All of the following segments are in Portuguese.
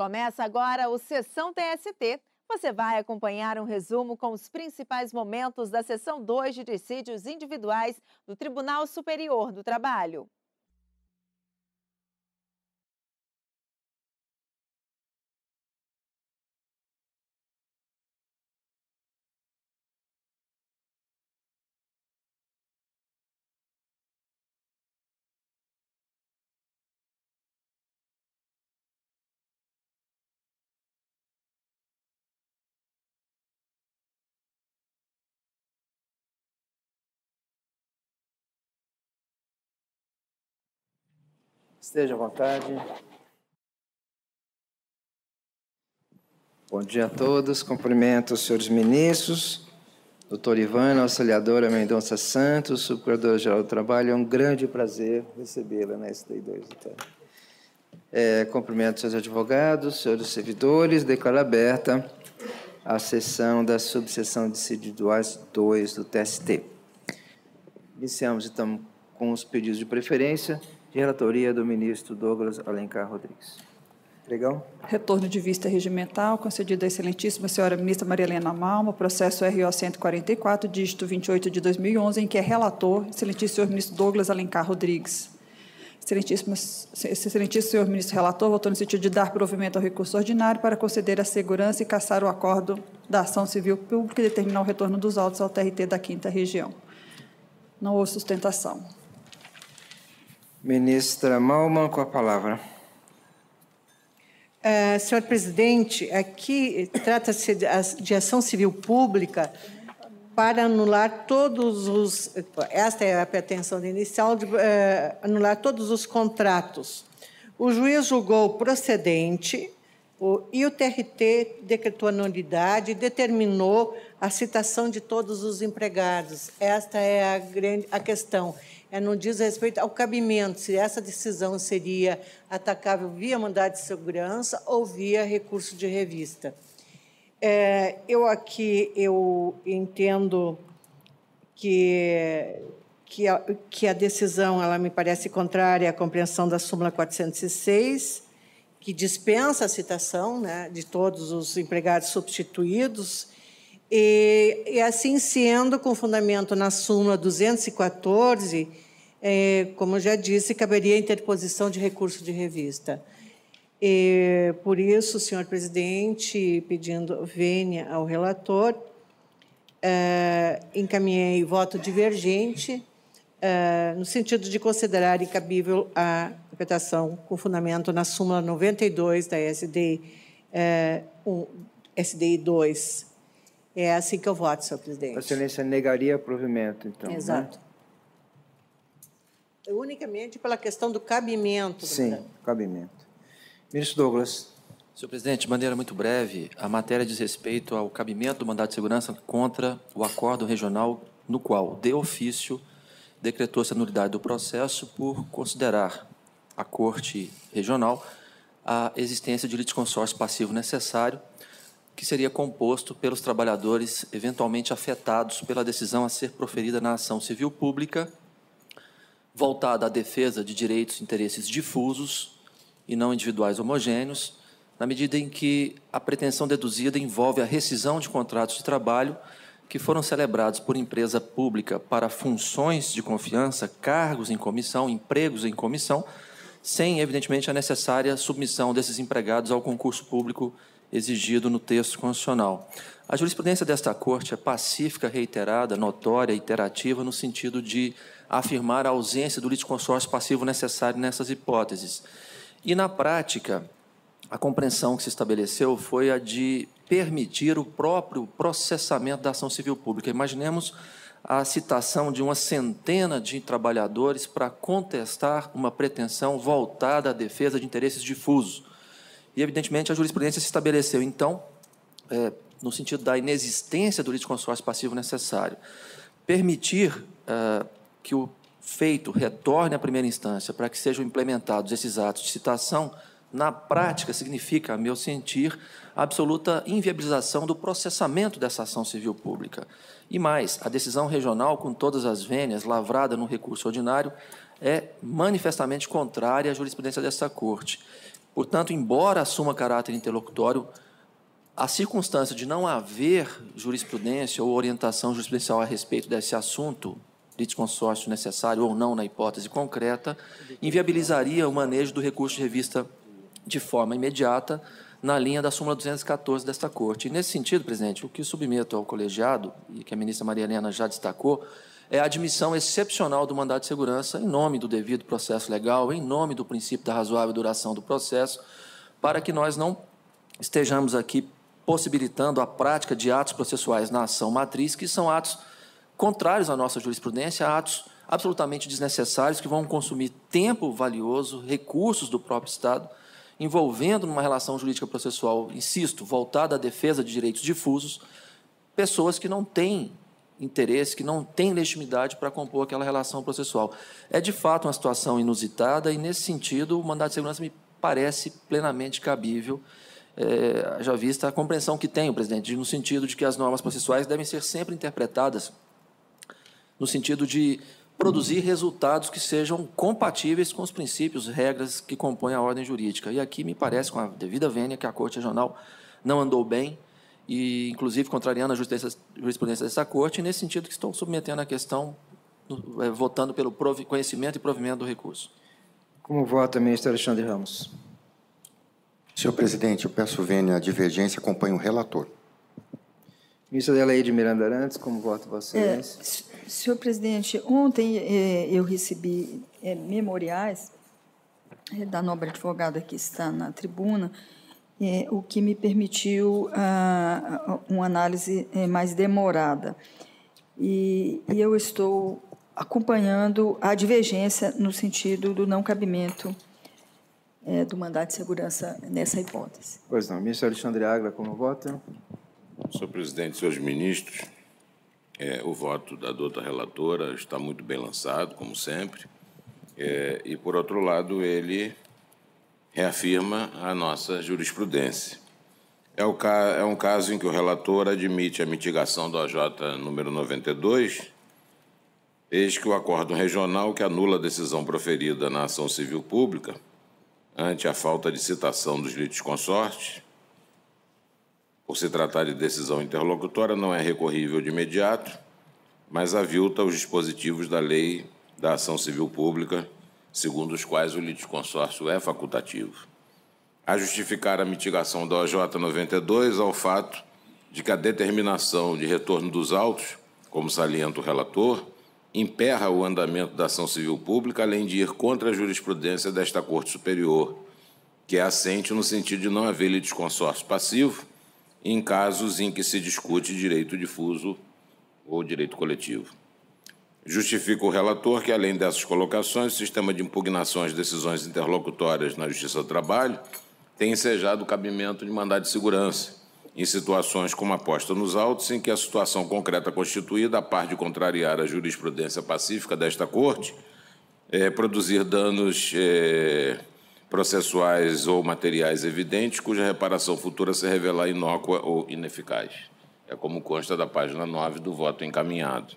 Começa agora o Sessão TST. Você vai acompanhar um resumo com os principais momentos da Sessão 2 de dissídios individuais do Tribunal Superior do Trabalho. Esteja à vontade. Bom dia a todos. Cumprimento os senhores ministros, doutor Ivana, auxiliadora Mendonça Santos, subprocuradora-geral do Trabalho. É um grande prazer recebê-la na STI2. Cumprimento os senhores advogados, senhores servidores. Declaro aberta a sessão da subseção de individuais 2 do TST. Iniciamos, então, com os pedidos de preferência de relatoria do ministro Douglas Alencar Rodrigues. Pregão. Retorno de vista regimental, concedido à excelentíssima senhora ministra Maria Helena Malma, processo RO 144, dígito 28 de 2011, em que é relator, excelentíssimo senhor ministro Douglas Alencar Rodrigues. Excelentíssimo senhor ministro relator, votou no sentido de dar provimento ao recurso ordinário para conceder a segurança e cassar o acordo da ação civil pública e determinar o retorno dos autos ao TRT da 5ª Região. Não houve sustentação. Ministra Malman, com a palavra. Senhor presidente, aqui trata-se de ação civil pública para anular todos os... Esta é a pretensão inicial, de anular todos os contratos. O juiz julgou procedente e o TRT decretou a nulidade e determinou a citação de todos os empregados. Esta é a questão. Não diz respeito ao cabimento, se essa decisão seria atacável via mandado de segurança ou via recurso de revista. Eu entendo que a decisão ela me parece contrária à compreensão da súmula 406, que dispensa a citação, né, de todos os empregados substituídos, e assim sendo, com fundamento na súmula 214, como já disse, caberia a interposição de recurso de revista. Por isso, senhor presidente, pedindo vênia ao relator, encaminhei voto divergente, no sentido de considerar incabível a interpretação com fundamento na súmula 92 da SDI 2. É assim que eu voto, senhor presidente. A excelência negaria provimento, então. Exato. Né? Unicamente pela questão do cabimento. Sim, cabimento. Ministro Douglas. Senhor presidente, de maneira muito breve, a matéria diz respeito ao cabimento do mandado de segurança contra o acordo regional no qual, de ofício, decretou-se a nulidade do processo por considerar a Corte Regional a existência de litisconsórcio passivo necessário, que seria composto pelos trabalhadores eventualmente afetados pela decisão a ser proferida na ação civil pública, voltada à defesa de direitos e interesses difusos e não individuais homogêneos, na medida em que a pretensão deduzida envolve a rescisão de contratos de trabalho que foram celebrados por empresa pública para funções de confiança, cargos em comissão, empregos em comissão, sem, evidentemente, a necessária submissão desses empregados ao concurso público exigido no texto constitucional. A jurisprudência desta Corte é pacífica, reiterada, notória, iterativa, no sentido de afirmar a ausência do litisconsórcio passivo necessário nessas hipóteses. E, na prática, a compreensão que se estabeleceu foi a de permitir o próprio processamento da ação civil pública. Imaginemos a citação de uma centena de trabalhadores para contestar uma pretensão voltada à defesa de interesses difusos. E, evidentemente, a jurisprudência se estabeleceu, então, no sentido da inexistência do litisconsórcio passivo necessário. Permitir que o feito retorne à primeira instância para que sejam implementados esses atos de citação, na prática, significa, a meu sentir, a absoluta inviabilização do processamento dessa ação civil pública. E mais, a decisão regional, com todas as vênias, lavrada no recurso ordinário, é manifestamente contrária à jurisprudência dessa Corte. Portanto, embora assuma caráter interlocutório, a circunstância de não haver jurisprudência ou orientação jurisprudencial a respeito desse assunto, litisconsórcio necessário ou não na hipótese concreta, inviabilizaria o manejo do recurso de revista de forma imediata, na linha da súmula 214 desta Corte. E, nesse sentido, presidente, o que submeto ao colegiado, e que a ministra Maria Helena já destacou, é a admissão excepcional do mandado de segurança em nome do devido processo legal, em nome do princípio da razoável duração do processo, para que nós não estejamos aqui possibilitando a prática de atos processuais na ação matriz, que são atos contrários à nossa jurisprudência, atos absolutamente desnecessários, que vão consumir tempo valioso, recursos do próprio Estado, envolvendo numa relação jurídica processual, insisto, voltada à defesa de direitos difusos, pessoas que não têm interesse, que não têm legitimidade para compor aquela relação processual. É, de fato, uma situação inusitada e, nesse sentido, o mandado de segurança me parece plenamente cabível, já vista a compreensão que tenho, presidente, no sentido de que as normas processuais devem ser sempre interpretadas no sentido de produzir resultados que sejam compatíveis com os princípios, regras que compõem a ordem jurídica. E aqui me parece, com a devida vênia, que a Corte Regional não andou bem, e, inclusive, contrariando a jurisprudência dessa Corte, e nesse sentido que estou submetendo a questão, votando pelo conhecimento e provimento do recurso. Como vota, ministro Alexandre Ramos? Senhor presidente, eu peço vênia à divergência, acompanho o relator. Ministra Adelaide Miranda Arantes, como vota Vossa Excelência? Senhor presidente, ontem eu recebi memoriais da nobre advogada que está na tribuna, o que me permitiu uma análise mais demorada. E eu estou acompanhando a divergência no sentido do não cabimento do mandado de segurança nessa hipótese. Pois não. Ministro Alexandre Águila, como vota? Senhor presidente, senhores ministros, o voto da douta relatora está muito bem lançado, como sempre, e, por outro lado, ele reafirma a nossa jurisprudência. É um caso em que o relator admite a mitigação do AJ número 92, eis que o acórdão regional que anula a decisão proferida na ação civil pública, ante a falta de citação dos litisconsortes, por se tratar de decisão interlocutória, não é recorrível de imediato, mas avilta os dispositivos da lei da ação civil pública, segundo os quais o litisconsórcio é facultativo. A justificar a mitigação da OJ 92 ao fato de que a determinação de retorno dos autos, como salienta o relator, emperra o andamento da ação civil pública, além de ir contra a jurisprudência desta Corte Superior, que é assente no sentido de não haver litisconsórcio passivo em casos em que se discute direito difuso ou direito coletivo. Justifica o relator que, além dessas colocações, o sistema de impugnações de decisões interlocutórias na Justiça do Trabalho tem ensejado o cabimento de mandado de segurança, em situações como a posta nos autos, em que a situação concreta constituída, a par de contrariar a jurisprudência pacífica desta Corte, produzir danos processuais ou materiais evidentes, cuja reparação futura se revelar inócua ou ineficaz. É como consta da página 9 do voto encaminhado.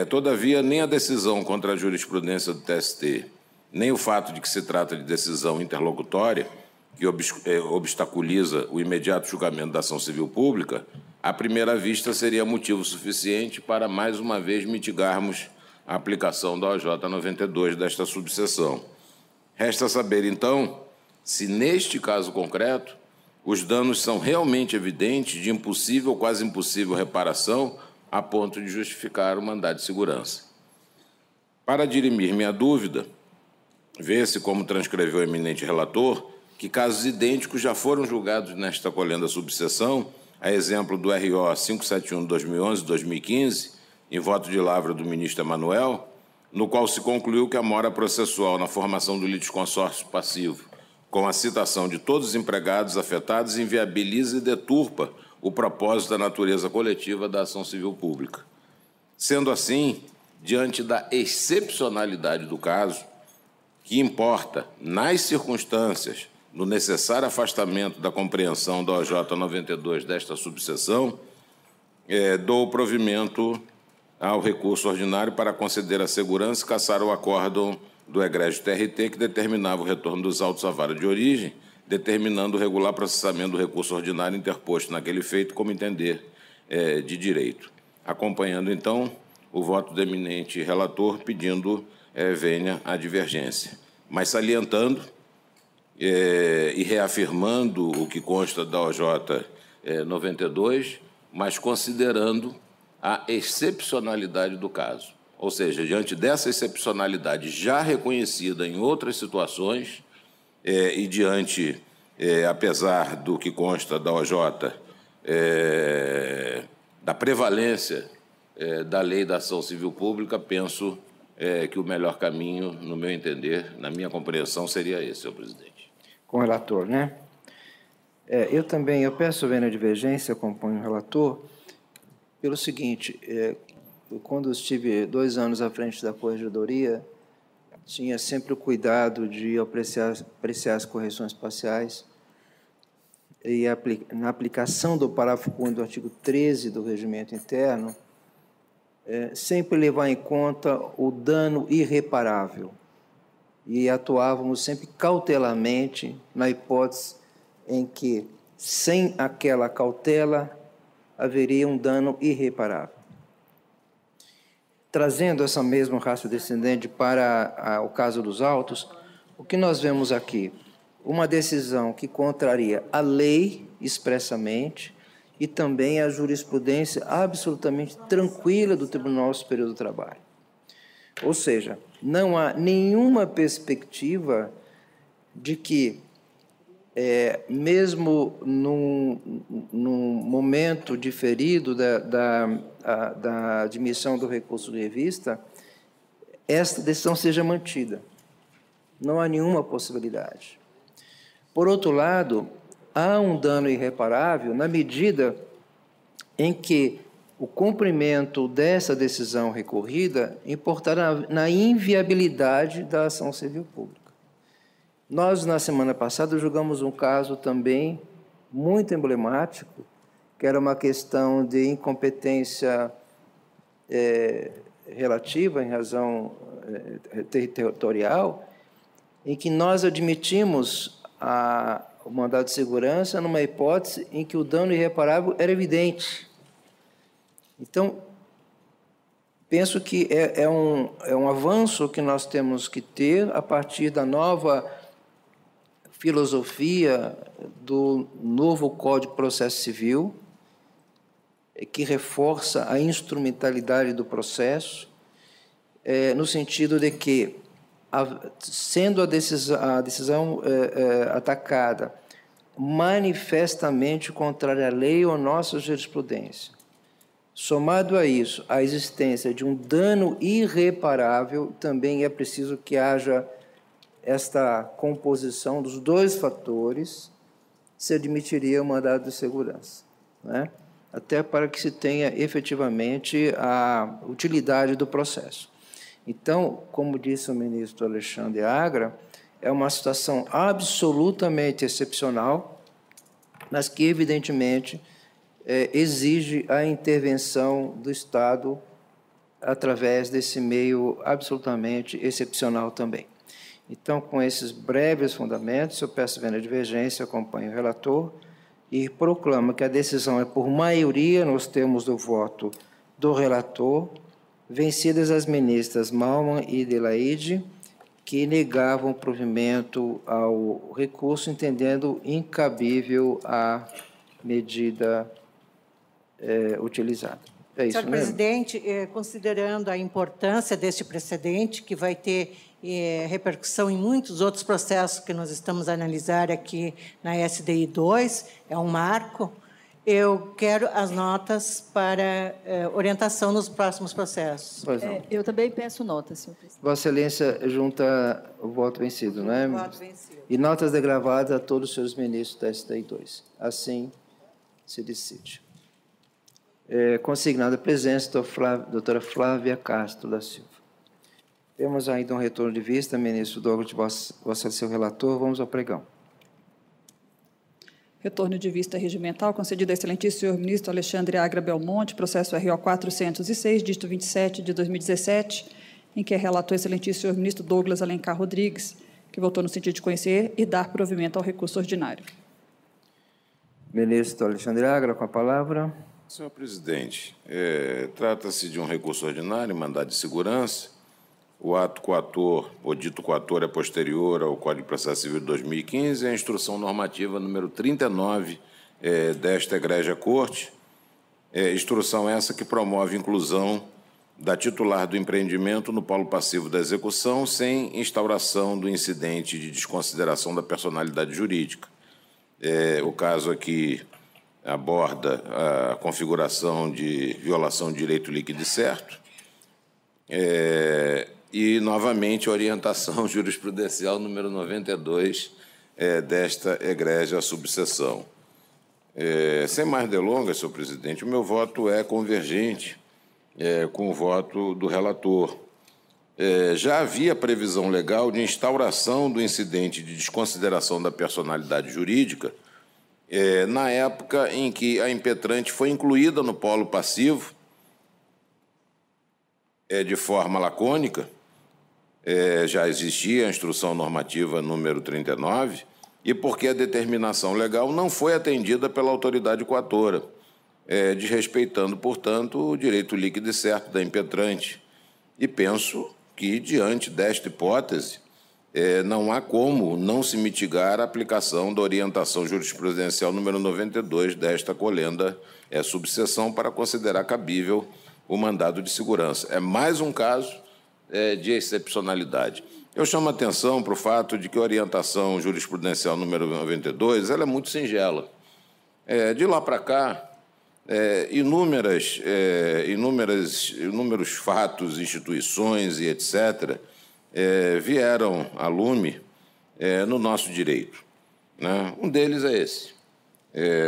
Todavia, nem a decisão contra a jurisprudência do TST, nem o fato de que se trata de decisão interlocutória, que obstaculiza o imediato julgamento da ação civil pública, à primeira vista seria motivo suficiente para, mais uma vez, mitigarmos a aplicação da OJ 92 desta subseção. Resta saber, então, se, neste caso concreto, os danos são realmente evidentes, de impossível ou quase impossível reparação, a ponto de justificar o mandado de segurança. Para dirimir minha dúvida, vê-se, como transcreveu o eminente relator, que casos idênticos já foram julgados nesta colhenda subseção, a exemplo do RO 571 de 2011 e 2015, em voto de lavra do ministro Emanuel, no qual se concluiu que a mora processual na formação do litisconsórcio passivo, com a citação de todos os empregados afetados, inviabiliza e deturpa o propósito da natureza coletiva da ação civil pública. Sendo assim, diante da excepcionalidade do caso, que importa, nas circunstâncias, no necessário afastamento da compreensão da OJ 92 desta subseção, dou provimento ao recurso ordinário para conceder a segurança e cassar o acórdão do egrégio TRT, que determinava o retorno dos autos à vara de origem, determinando o regular processamento do recurso ordinário interposto naquele feito como entender de direito. Acompanhando, então, o voto do eminente relator, pedindo venha a divergência. Mas salientando e reafirmando o que consta da OJ 92, mas considerando a excepcionalidade do caso. Ou seja, diante dessa excepcionalidade já reconhecida em outras situações e diante, apesar do que consta da OJ, da prevalência da lei da ação civil pública, penso que o melhor caminho, no meu entender, na minha compreensão, seria esse, senhor presidente. Com o relator, né? Eu peço vênia divergência, acompanho o relator, pelo seguinte, quando estive 2 anos à frente da Corregedoria, tinha sempre o cuidado de apreciar as correções parciais e na aplicação do parágrafo 1 do artigo 13 do Regimento Interno, sempre levar em conta o dano irreparável e atuávamos sempre cautelamente na hipótese em que, sem aquela cautela, haveria um dano irreparável. Trazendo essa mesma raça descendente para o caso dos autos, o que nós vemos aqui? Uma decisão que contraria a lei expressamente e também a jurisprudência absolutamente tranquila do Tribunal Superior do Trabalho. Ou seja, não há nenhuma perspectiva de que, mesmo num momento diferido da admissão do recurso de revista, esta decisão seja mantida. Não há nenhuma possibilidade. Por outro lado, há um dano irreparável na medida em que o cumprimento dessa decisão recorrida importará na inviabilidade da ação civil pública. Nós, na semana passada, julgamos um caso também muito emblemático, que era uma questão de incompetência relativa em razão territorial, em que nós admitimos o mandado de segurança numa hipótese em que o dano irreparável era evidente. Então, penso que é um avanço que nós temos que ter a partir da nova filosofia do novo Código de Processo Civil, que reforça a instrumentalidade do processo, no sentido de que, sendo a decisão atacada manifestamente contrária à lei ou à nossa jurisprudência, somado a isso, a existência de um dano irreparável, também é preciso que haja esta composição dos 2 fatores, se admitiria o mandado de segurança, né? Até para que se tenha efetivamente a utilidade do processo. Então, como disse o ministro Alexandre Agra, é uma situação absolutamente excepcional, mas que, evidentemente, exige a intervenção do Estado através desse meio absolutamente excepcional também. Então, com esses breves fundamentos, eu peço vênia divergência, acompanho o relator e proclamo que a decisão é por maioria nos termos do voto do relator, vencidas as ministras Malman e Adelaide, que negavam o provimento ao recurso, entendendo incabível a medida utilizada. É isso, senhor presidente, considerando a importância deste precedente, que vai ter repercussão em muitos outros processos que nós estamos a analisar aqui na SDI 2, é um marco, eu quero as notas para orientação nos próximos processos. Eu também peço notas, senhor presidente. Vossa Excelência junta o voto vencido, não é? O voto vencido. E notas degravadas a todos os senhores ministros da SDI 2. Assim se decide. Consignada a presença da doutora Flávia Castro da Silva. Temos ainda um retorno de vista, ministro Douglas, Vossa Excelência, relator. Vamos ao pregão. Retorno de vista regimental, concedido ao excelentíssimo senhor ministro Alexandre Agra Belmonte, processo RO 406, dígito 27 de 2017, em que é relator excelentíssimo senhor ministro Douglas Alencar Rodrigues, que votou no sentido de conhecer e dar provimento ao recurso ordinário. Ministro Alexandre Agra, com a palavra. Senhor presidente, trata-se de um recurso ordinário, mandado de segurança. O ato coator, ou dito coator, é posterior ao Código de Processo Civil de 2015 e a instrução normativa número 39 desta egrégia Corte. Instrução essa que promove a inclusão da titular do empreendimento no polo passivo da execução sem instauração do incidente de desconsideração da personalidade jurídica. O caso aqui aborda a configuração de violação de direito líquido e certo e, novamente, a orientação jurisprudencial número 92 desta egrégia subseção. Sem mais delongas, senhor presidente, o meu voto é convergente com o voto do relator. Já havia previsão legal de instauração do incidente de desconsideração da personalidade jurídica na época em que a impetrante foi incluída no polo passivo de forma lacônica. Já existia a instrução normativa número 39 e porque a determinação legal não foi atendida pela autoridade coatora, desrespeitando, portanto, o direito líquido e certo da impetrante. E penso que, diante desta hipótese, não há como não se mitigar a aplicação da orientação jurisprudencial número 92 desta colenda subseção para considerar cabível o mandado de segurança. É mais um caso de excepcionalidade. Eu chamo a atenção para o fato de que a orientação jurisprudencial número 92 ela é muito singela. De lá para cá, inúmeros fatos, instituições e etc., vieram a lume no nosso direito, né? Um deles é esse,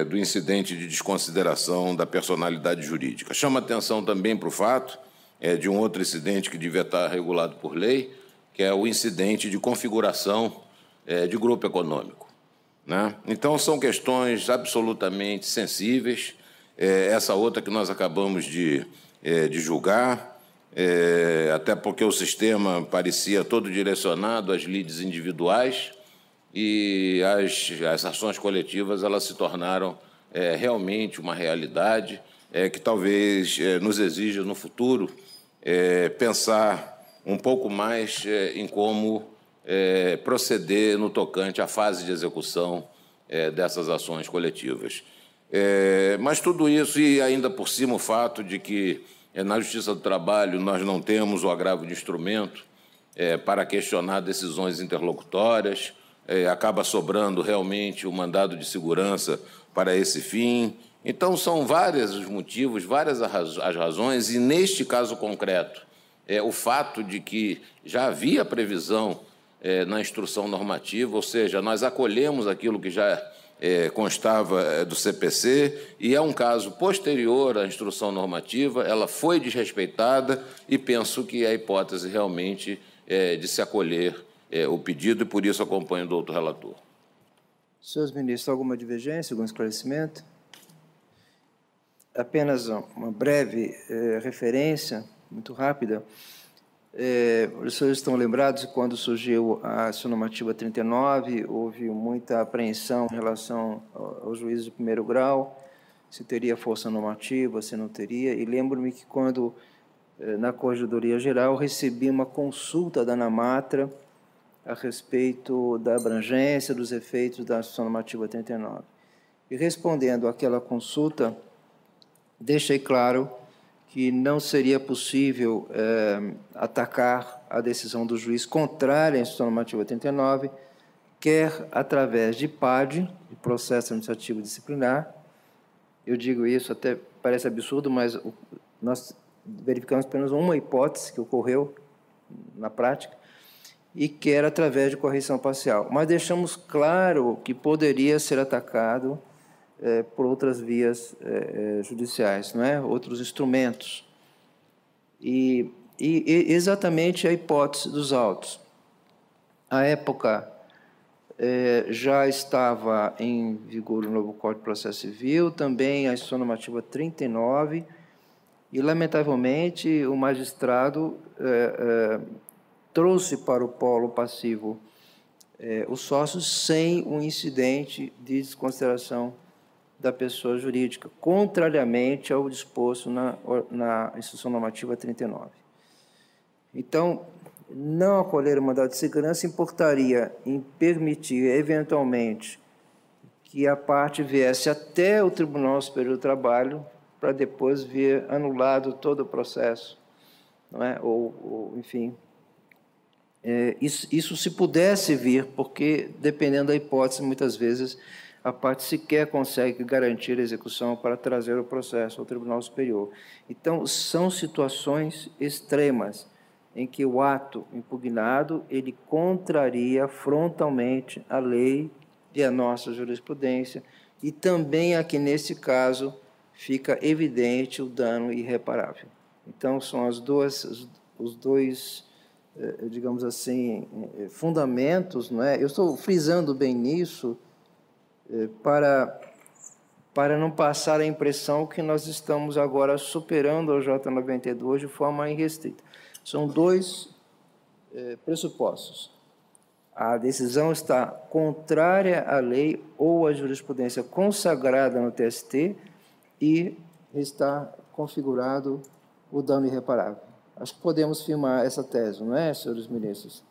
do incidente de desconsideração da personalidade jurídica. Chama atenção também para o fato de um outro incidente que devia estar regulado por lei, que é o incidente de configuração de grupo econômico, né? Então, são questões absolutamente sensíveis. Essa outra que nós acabamos de julgar, até porque o sistema parecia todo direcionado às lides individuais e as ações coletivas elas se tornaram realmente uma realidade que talvez nos exija no futuro pensar um pouco mais em como proceder no tocante à fase de execução dessas ações coletivas. Mas tudo isso, e ainda por cima o fato de que na Justiça do Trabalho nós não temos o agravo de instrumento para questionar decisões interlocutórias, acaba sobrando realmente o mandado de segurança para esse fim. Então, são vários os motivos, várias as razões, e neste caso concreto, o fato de que já havia previsão na instrução normativa, ou seja, nós acolhemos aquilo que já constava do CPC, e é um caso posterior à instrução normativa, ela foi desrespeitada, e penso que é a hipótese realmente de se acolher o pedido, e por isso acompanho o doutor relator. Senhores ministros, alguma divergência, algum esclarecimento? Apenas uma breve referência, muito rápida. Os senhores estão lembrados que quando surgiu a ação normativa 39, houve muita apreensão em relação ao juízo de primeiro grau, se teria força normativa, se não teria, e lembro-me que quando, na Corregedoria Geral, recebi uma consulta da ANAMATRA a respeito da abrangência dos efeitos da ação normativa 39. E respondendo àquela consulta, deixei claro que não seria possível atacar a decisão do juiz contrária à instrução normativa 89, quer através de PAD, de processo administrativo disciplinar. Eu digo isso, até parece absurdo, mas nós verificamos apenas uma hipótese que ocorreu na prática, e quer através de correção parcial. Mas deixamos claro que poderia ser atacado por outras vias judiciais, não é? Outros instrumentos. E exatamente a hipótese dos autos. À época, já estava em vigor o novo Código de Processo Civil, também a instrução normativa 39, E, lamentavelmente, o magistrado trouxe para o polo passivo os sócios sem um incidente de desconsideração da pessoa jurídica, contrariamente ao disposto na Instrução Normativa 39. Então, não acolher o mandado de segurança importaria em permitir, eventualmente, que a parte viesse até o Tribunal Superior do Trabalho para depois ver anulado todo o processo, não é? Enfim, isso se pudesse vir, porque, dependendo da hipótese, muitas vezes a parte sequer consegue garantir a execução para trazer o processo ao Tribunal Superior. Então, são situações extremas em que o ato impugnado ele contraria frontalmente a lei e a nossa jurisprudência, e também aqui, nesse caso, fica evidente o dano irreparável. Então, são os dois, digamos assim, fundamentos, não é? Eu estou frisando bem nisso para não passar a impressão que nós estamos agora superando o J92 de forma irrestrita. São dois pressupostos. A decisão está contrária à lei ou à jurisprudência consagrada no TST e está configurado o dano irreparável. Acho que podemos firmar essa tese, não é, senhores ministros?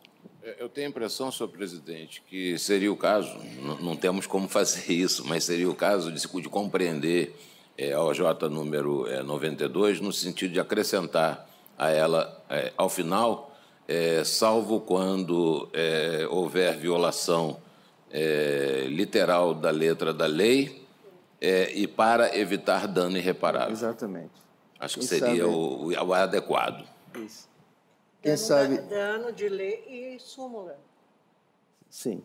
Eu tenho a impressão, senhor presidente, que seria o caso, não temos como fazer isso, mas seria o caso de compreender a OJ número 92, no sentido de acrescentar a ela, ao final, salvo quando houver violação literal da letra da lei e para evitar dano irreparável. Exatamente. Acho que seria o adequado. Isso. Quem sabe... Dano de lei e súmula. Sim.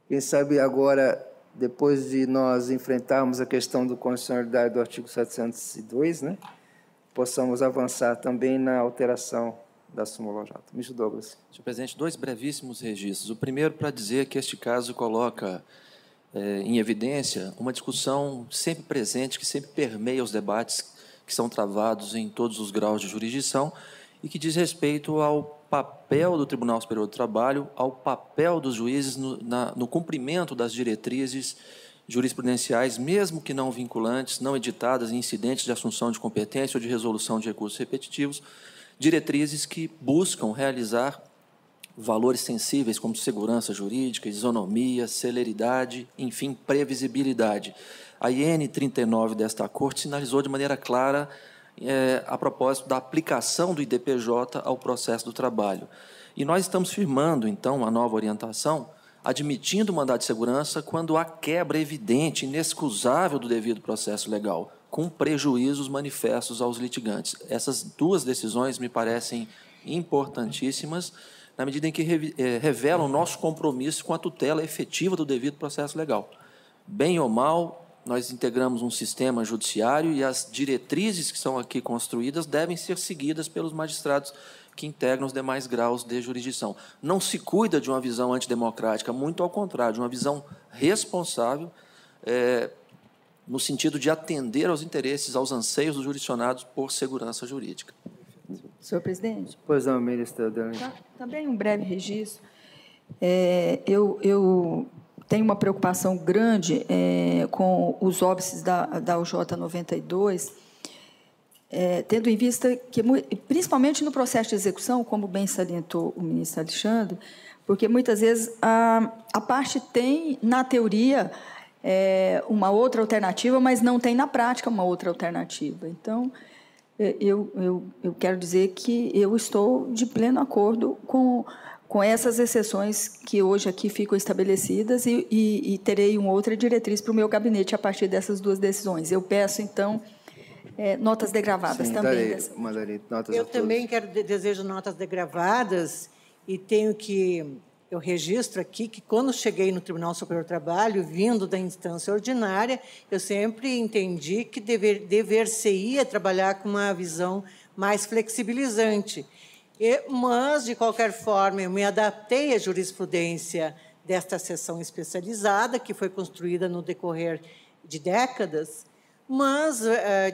Quem sabe agora, depois de nós enfrentarmos a questão da constitucionalidade do artigo 702, né, possamos avançar também na alteração da súmula J. Ministro Douglas. Senhor presidente, dois brevíssimos registros. O primeiro para dizer que este caso coloca em evidência uma discussão sempre presente, que sempre permeia os debates que são travados em todos os graus de jurisdição e que diz respeito ao papel do Tribunal Superior do Trabalho, ao papel dos juízes no cumprimento das diretrizes jurisprudenciais, mesmo que não vinculantes, não editadas em incidentes de assunção de competência ou de resolução de recursos repetitivos, diretrizes que buscam realizar valores sensíveis como segurança jurídica, isonomia, celeridade, enfim, previsibilidade. A IN 39 desta Corte sinalizou de maneira clara a propósito da aplicação do IDPJ ao processo do trabalho. E nós estamos firmando, então, a nova orientação, admitindo o mandado de segurança quando há quebra evidente, inexcusável do devido processo legal, com prejuízos manifestos aos litigantes. Essas duas decisões me parecem importantíssimas, na medida em que revelam o nosso compromisso com a tutela efetiva do devido processo legal. Bem ou mal, nós integramos um sistema judiciário e as diretrizes que são aqui construídas devem ser seguidas pelos magistrados que integram os demais graus de jurisdição. Não se cuida de uma visão antidemocrática, muito ao contrário, de uma visão responsável, no sentido de atender aos interesses, aos anseios dos jurisdicionados por segurança jurídica. Senhor presidente. Pois não, ministra Adelaide. Também um breve registro. Eu tenho uma preocupação grande com os óbices da UJ 92, tendo em vista que, principalmente no processo de execução, como bem salientou o ministro Alexandre, porque muitas vezes a parte tem, na teoria, uma outra alternativa, mas não tem na prática uma outra alternativa. Então, eu quero dizer que eu estou de pleno acordo com essas exceções que hoje aqui ficam estabelecidas e terei uma outra diretriz para o meu gabinete a partir dessas duas decisões. Eu peço, então, notas degravadas. Sim, também. Mandarei notas Eu a também todos. desejo notas degravadas e eu registro aqui que, quando cheguei no Tribunal Superior do Trabalho, vindo da instância ordinária, eu sempre entendi que dever-se-ia trabalhar com uma visão mais flexibilizante. Mas, de qualquer forma, eu me adaptei à jurisprudência desta seção especializada, que foi construída no decorrer de décadas, mas,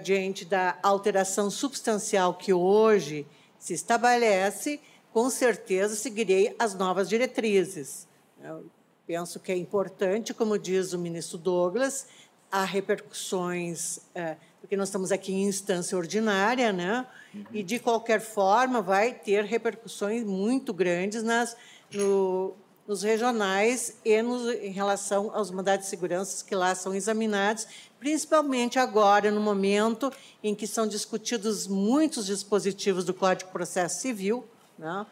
diante da alteração substancial que hoje se estabelece, com certeza seguirei as novas diretrizes. Eu penso que é importante, como diz o ministro Douglas, há repercussões, porque nós estamos aqui em instância ordinária, né? E, de qualquer forma, vai ter repercussões muito grandes nos regionais e em relação aos mandados de segurança que lá são examinados, principalmente agora, no momento em que são discutidos muitos dispositivos do Código de Processo Civil, né?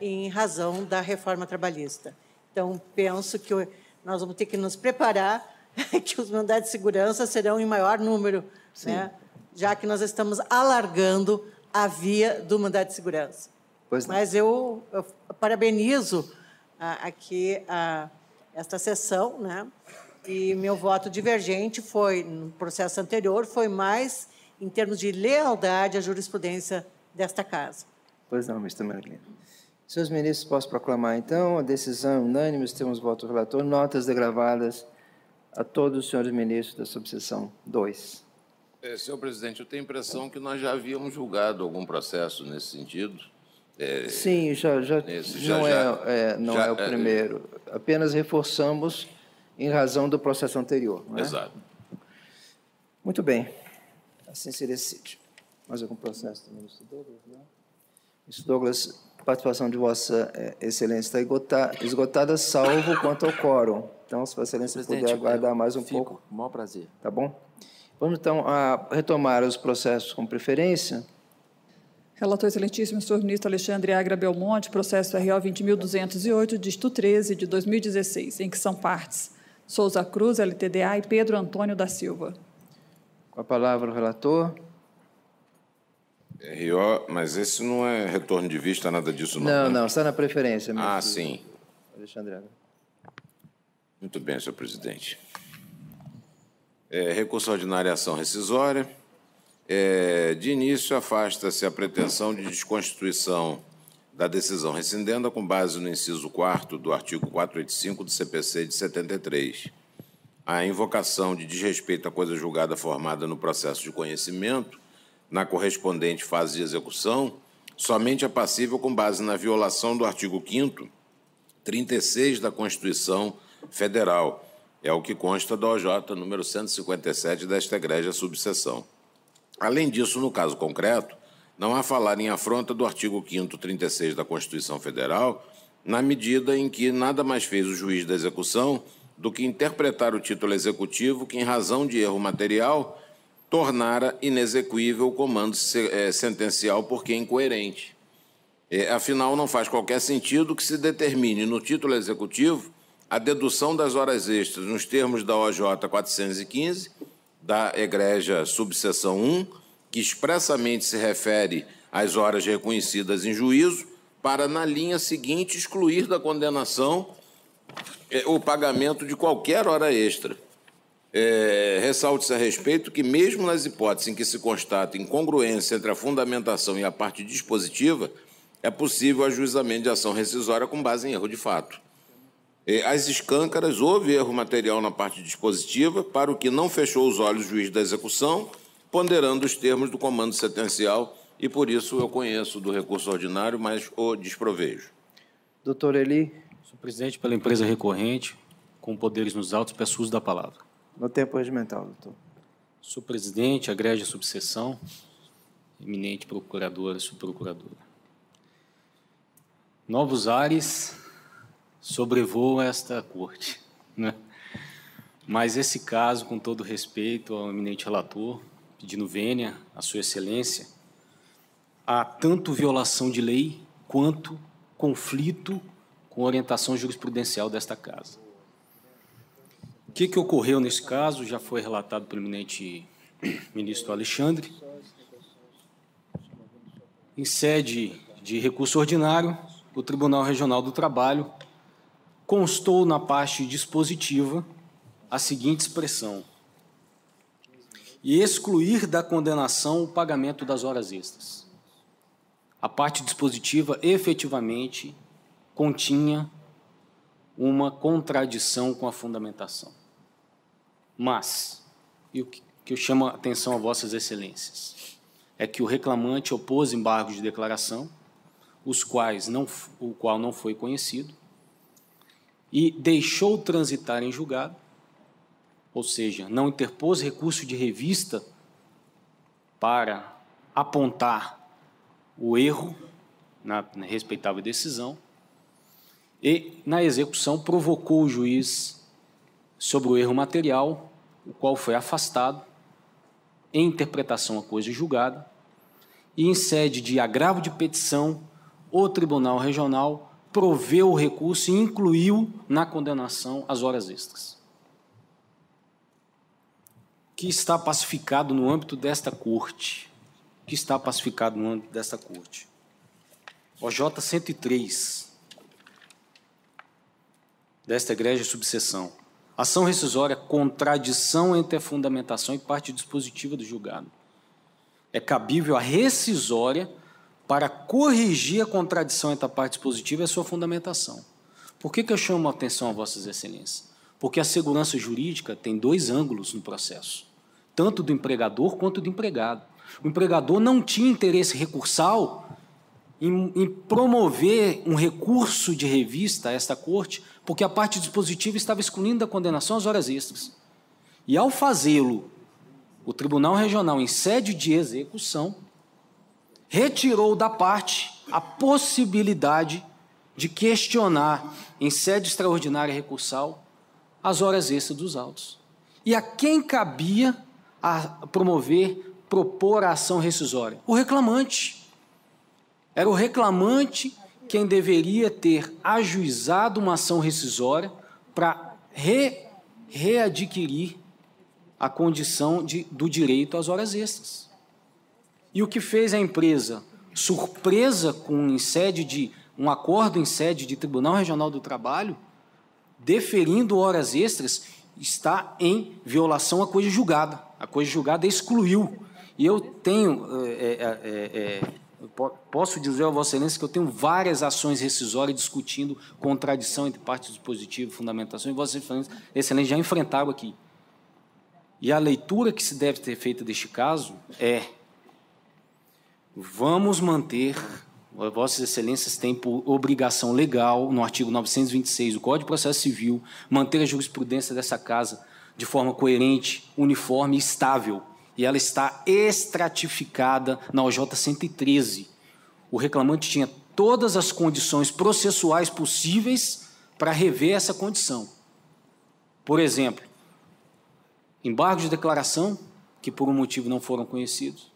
Em razão da reforma trabalhista. Então, penso que nós vamos ter que nos preparar que os mandados de segurança serão em maior número, né? Já que nós estamos alargando a via do mandado de segurança. Mas eu parabenizo aqui esta sessão, né? E meu voto divergente no processo anterior, foi mais em termos de lealdade à jurisprudência desta Casa. Pois não, ministra Marilena. Senhores ministros, posso proclamar, então, a decisão unânime, temos voto do relator, notas degravadas a todos os senhores ministros da subseção 2. Senhor presidente, eu tenho a impressão que nós já havíamos julgado algum processo nesse sentido. Sim, não é o primeiro. Apenas reforçamos em razão do processo anterior. Não é? Exato. Muito bem. Assim se decide. Mais algum processo do ministro Douglas? Não? Ministro Douglas, a participação de Vossa Excelência está esgotada, salvo quanto ao quórum. Então, se Vossa Excelência puder aguardar mais um pouco. Com o maior prazer. Tá bom? Vamos, então, retomar os processos com preferência. Relator excelentíssimo, senhor ministro Alexandre Agra Belmonte, processo RO 20.208, dígito 13, de 2016, em que são partes Souza Cruz, LTDA, e Pedro Antônio da Silva. Com a palavra o relator. RO, mas esse não é retorno de vista, nada disso, não? Não, não, está na preferência. Ah, sim. Alexandre Agra. Muito bem, senhor presidente. Recurso ordinário à ação rescisória. De início, afasta-se a pretensão de desconstituição da decisão rescindenda com base no inciso 4º do artigo 485 do CPC de 73. A invocação de desrespeito à coisa julgada formada no processo de conhecimento, na correspondente fase de execução, somente é passível com base na violação do artigo 5º, 36 da Constituição Federal. É o que consta da OJ número 157 desta egrégia subseção. Além disso, no caso concreto, não há falar em afronta do artigo 5º, 36 da Constituição Federal, na medida em que nada mais fez o juiz da execução do que interpretar o título executivo que, em razão de erro material, tornara inexequível o comando sentencial porque incoerente. Afinal, não faz qualquer sentido que se determine no título executivo a dedução das horas extras nos termos da OJ 415, da egrégia subseção 1, que expressamente se refere às horas reconhecidas em juízo, para, na linha seguinte, excluir da condenação o pagamento de qualquer hora extra. Ressalte-se a respeito que, mesmo nas hipóteses em que se constata incongruência entre a fundamentação e a parte dispositiva, é possível o ajuizamento de ação rescisória com base em erro de fato. Às escâncaras, houve erro material na parte dispositiva, para o que não fechou os olhos o juiz da execução, ponderando os termos do comando sentencial, e por isso eu conheço do recurso ordinário, mas o desprovejo. Doutor Eli. Senhor presidente, pela empresa recorrente, com poderes nos autos, peço uso da palavra. No tempo regimental, doutor. Senhor presidente, egrégia subseção, eminente procuradora e subprocuradora. Novos ares sobrevoam esta corte, né? Mas esse caso, com todo respeito ao eminente relator, pedindo vênia à sua excelência, há tanto violação de lei quanto conflito com a orientação jurisprudencial desta casa. O que ocorreu nesse caso já foi relatado pelo eminente ministro Alexandre. Em sede de recurso ordinário, o Tribunal Regional do Trabalho constou na parte dispositiva a seguinte expressão: e excluir da condenação o pagamento das horas extras. A parte dispositiva efetivamente continha uma contradição com a fundamentação. Mas, e o que eu chamo a atenção a Vossas Excelências é que o reclamante opôs embargos de declaração, o qual não foi conhecido, e deixou transitar em julgado, ou seja, não interpôs recurso de revista para apontar o erro na respeitável decisão, e, na execução, provocou o juiz sobre o erro material, o qual foi afastado, em interpretação à coisa julgada, e, em sede de agravo de petição, o Tribunal Regional proveu o recurso e incluiu na condenação as horas extras, que está pacificado no âmbito desta Corte, OJ 103, desta egrégia subseção. Ação rescisória, contradição entre a fundamentação e parte dispositiva do julgado. É cabível a rescisória para corrigir a contradição entre a parte dispositiva e a sua fundamentação. Por que eu chamo a atenção a Vossas Excelências? Porque a segurança jurídica tem dois ângulos no processo, tanto do empregador quanto do empregado. O empregador não tinha interesse recursal em promover um recurso de revista a esta Corte, porque a parte dispositiva estava excluindo da condenação as horas extras. E, ao fazê-lo, o Tribunal Regional, em sede de execução, retirou da parte a possibilidade de questionar, em sede extraordinária recursal, as horas extras dos autos. E a quem cabia a propor a ação rescisória? O reclamante. Era o reclamante quem deveria ter ajuizado uma ação rescisória para readquirir a condição do direito às horas extras. E o que fez a empresa, surpresa com um acordo em sede de Tribunal Regional do Trabalho, deferindo horas extras, está em violação à coisa julgada. A coisa julgada excluiu. E eu tenho... posso dizer a Vossa Excelência que eu tenho várias ações rescisórias discutindo contradição entre parte dispositiva e fundamentação, e Vossa Excelência já enfrentaram aqui. E a leitura que se deve ter feita deste caso é: vamos manter, Vossas Excelências têm por obrigação legal, no artigo 926 do Código de Processo Civil, manter a jurisprudência dessa Casa de forma coerente, uniforme e estável. E ela está estratificada na OJ 113. O reclamante tinha todas as condições processuais possíveis para rever essa condição. Por exemplo, embargos de declaração, que por um motivo não foram conhecidos,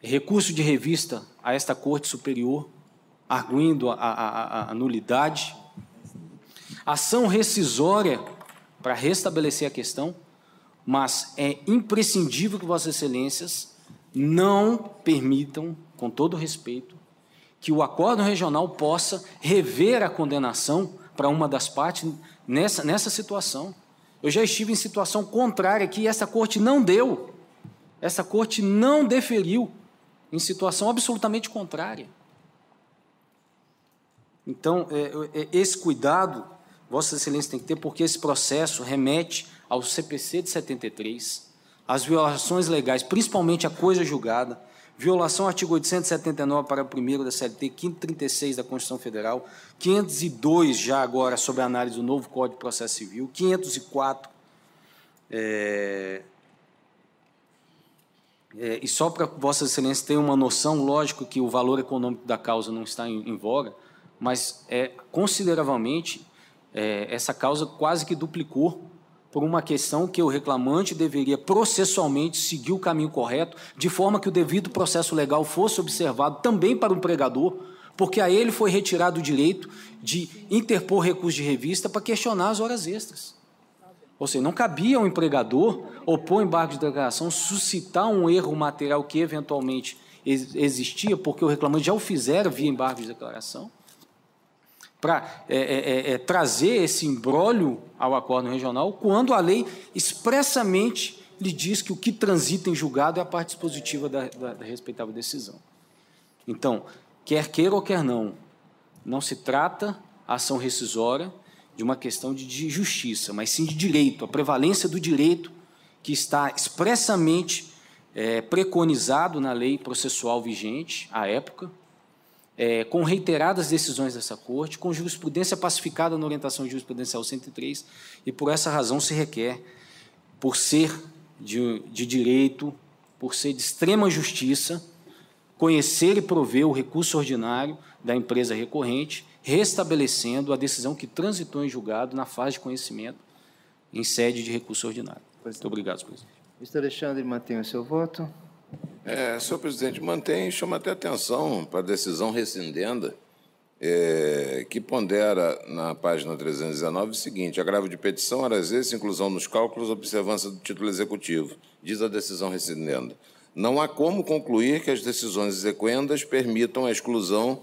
recurso de revista a esta Corte Superior, arguindo a nulidade, ação rescisória para restabelecer a questão, mas é imprescindível que Vossas Excelências não permitam, com todo respeito, que o acordo regional possa rever a condenação para uma das partes nessa situação. Eu já estive em situação contrária que essa Corte não deu, essa Corte não deferiu, em situação absolutamente contrária. Então, esse cuidado, Vossas Excelências têm que ter, porque esse processo remete ao CPC de 73, às violações legais, principalmente a coisa julgada, violação ao artigo 879, parágrafo 1º da CLT, 536 da Constituição Federal, 502 já agora sobre a análise do novo Código de Processo Civil, 504, e só para Vossas Excelências terem uma noção, lógico que o valor econômico da causa não está em voga, mas consideravelmente essa causa quase que duplicou por uma questão que o reclamante deveria processualmente seguir o caminho correto, de forma que o devido processo legal fosse observado também para o empregador, porque a ele foi retirado o direito de interpor recurso de revista para questionar as horas extras. Ou seja, não cabia ao empregador opor embargo de declaração, suscitar um erro material que eventualmente existia, porque o reclamante já o fizera via embargo de declaração, para trazer esse imbróglio ao acordo regional, quando a lei expressamente lhe diz que o que transita em julgado é a parte dispositiva da respeitável decisão. Então, quer queira ou quer não se trata a ação rescisória de uma questão de justiça, mas sim de direito, a prevalência do direito que está expressamente preconizado na lei processual vigente, à época, com reiteradas decisões dessa Corte, com jurisprudência pacificada na orientação jurisprudencial 103, e por essa razão se requer, por ser de direito, por ser de extrema justiça, conhecer e prover o recurso ordinário da empresa recorrente, restabelecendo a decisão que transitou em julgado na fase de conhecimento em sede de recurso ordinário. Muito obrigado, presidente. Ministro Alexandre, mantém o seu voto. Senhor presidente, mantém e chama até atenção para a decisão rescindenda, que pondera na página 319 o seguinte: agravo de petição, horas extras, inclusão nos cálculos, observância do título executivo. Diz a decisão rescindenda: não há como concluir que as decisões exequendas permitam a exclusão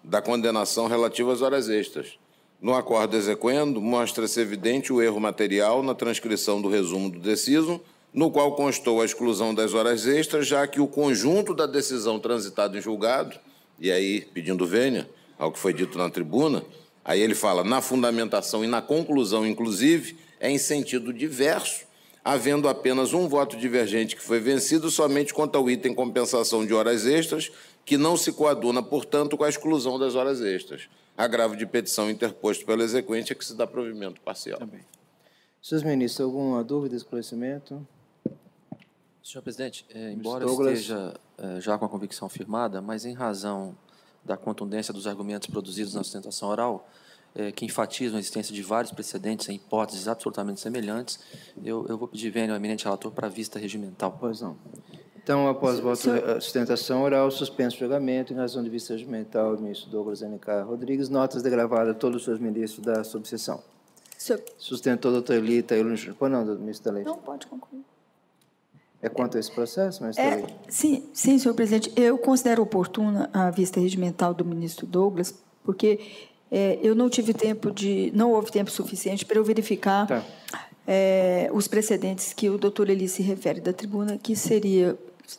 da condenação relativa às horas extras. No acordo exequendo, mostra-se evidente o erro material na transcrição do resumo do deciso, no qual constou a exclusão das horas extras, já que o conjunto da decisão transitada em julgado, e aí, pedindo vênia ao que foi dito na tribuna, aí ele fala, na fundamentação e na conclusão, inclusive, é em sentido diverso, havendo apenas um voto divergente que foi vencido somente quanto ao item compensação de horas extras, que não se coaduna, portanto, com a exclusão das horas extras. Agravo de petição interposto pelo exequente é que se dá provimento parcial. Também. Senhores ministros, alguma dúvida, esclarecimento? Senhor presidente, embora Douglas. esteja já com a convicção firmada, mas em razão da contundência dos argumentos produzidos na sustentação oral, que enfatizam a existência de vários precedentes em hipóteses absolutamente semelhantes, eu vou pedir vênia ao eminente relator para vista regimental. Pois não. Então, após o voto de sustentação oral, suspenso o julgamento, em razão de vista regimental, o ministro Douglas Alencar Rodrigues, notas degravadas a todos os seus ministros da subseção. Sustentou a doutora Elita Eulino Júnior. Pois não, ministro da Lei. Não, pode concluir. É quanto a esse processo, ministro da Lei? Sim, senhor presidente. Eu considero oportuna a vista regimental do ministro Douglas, porque eu não tive tempo não houve tempo suficiente para eu verificar os precedentes que o doutor Eli se refere da tribuna, que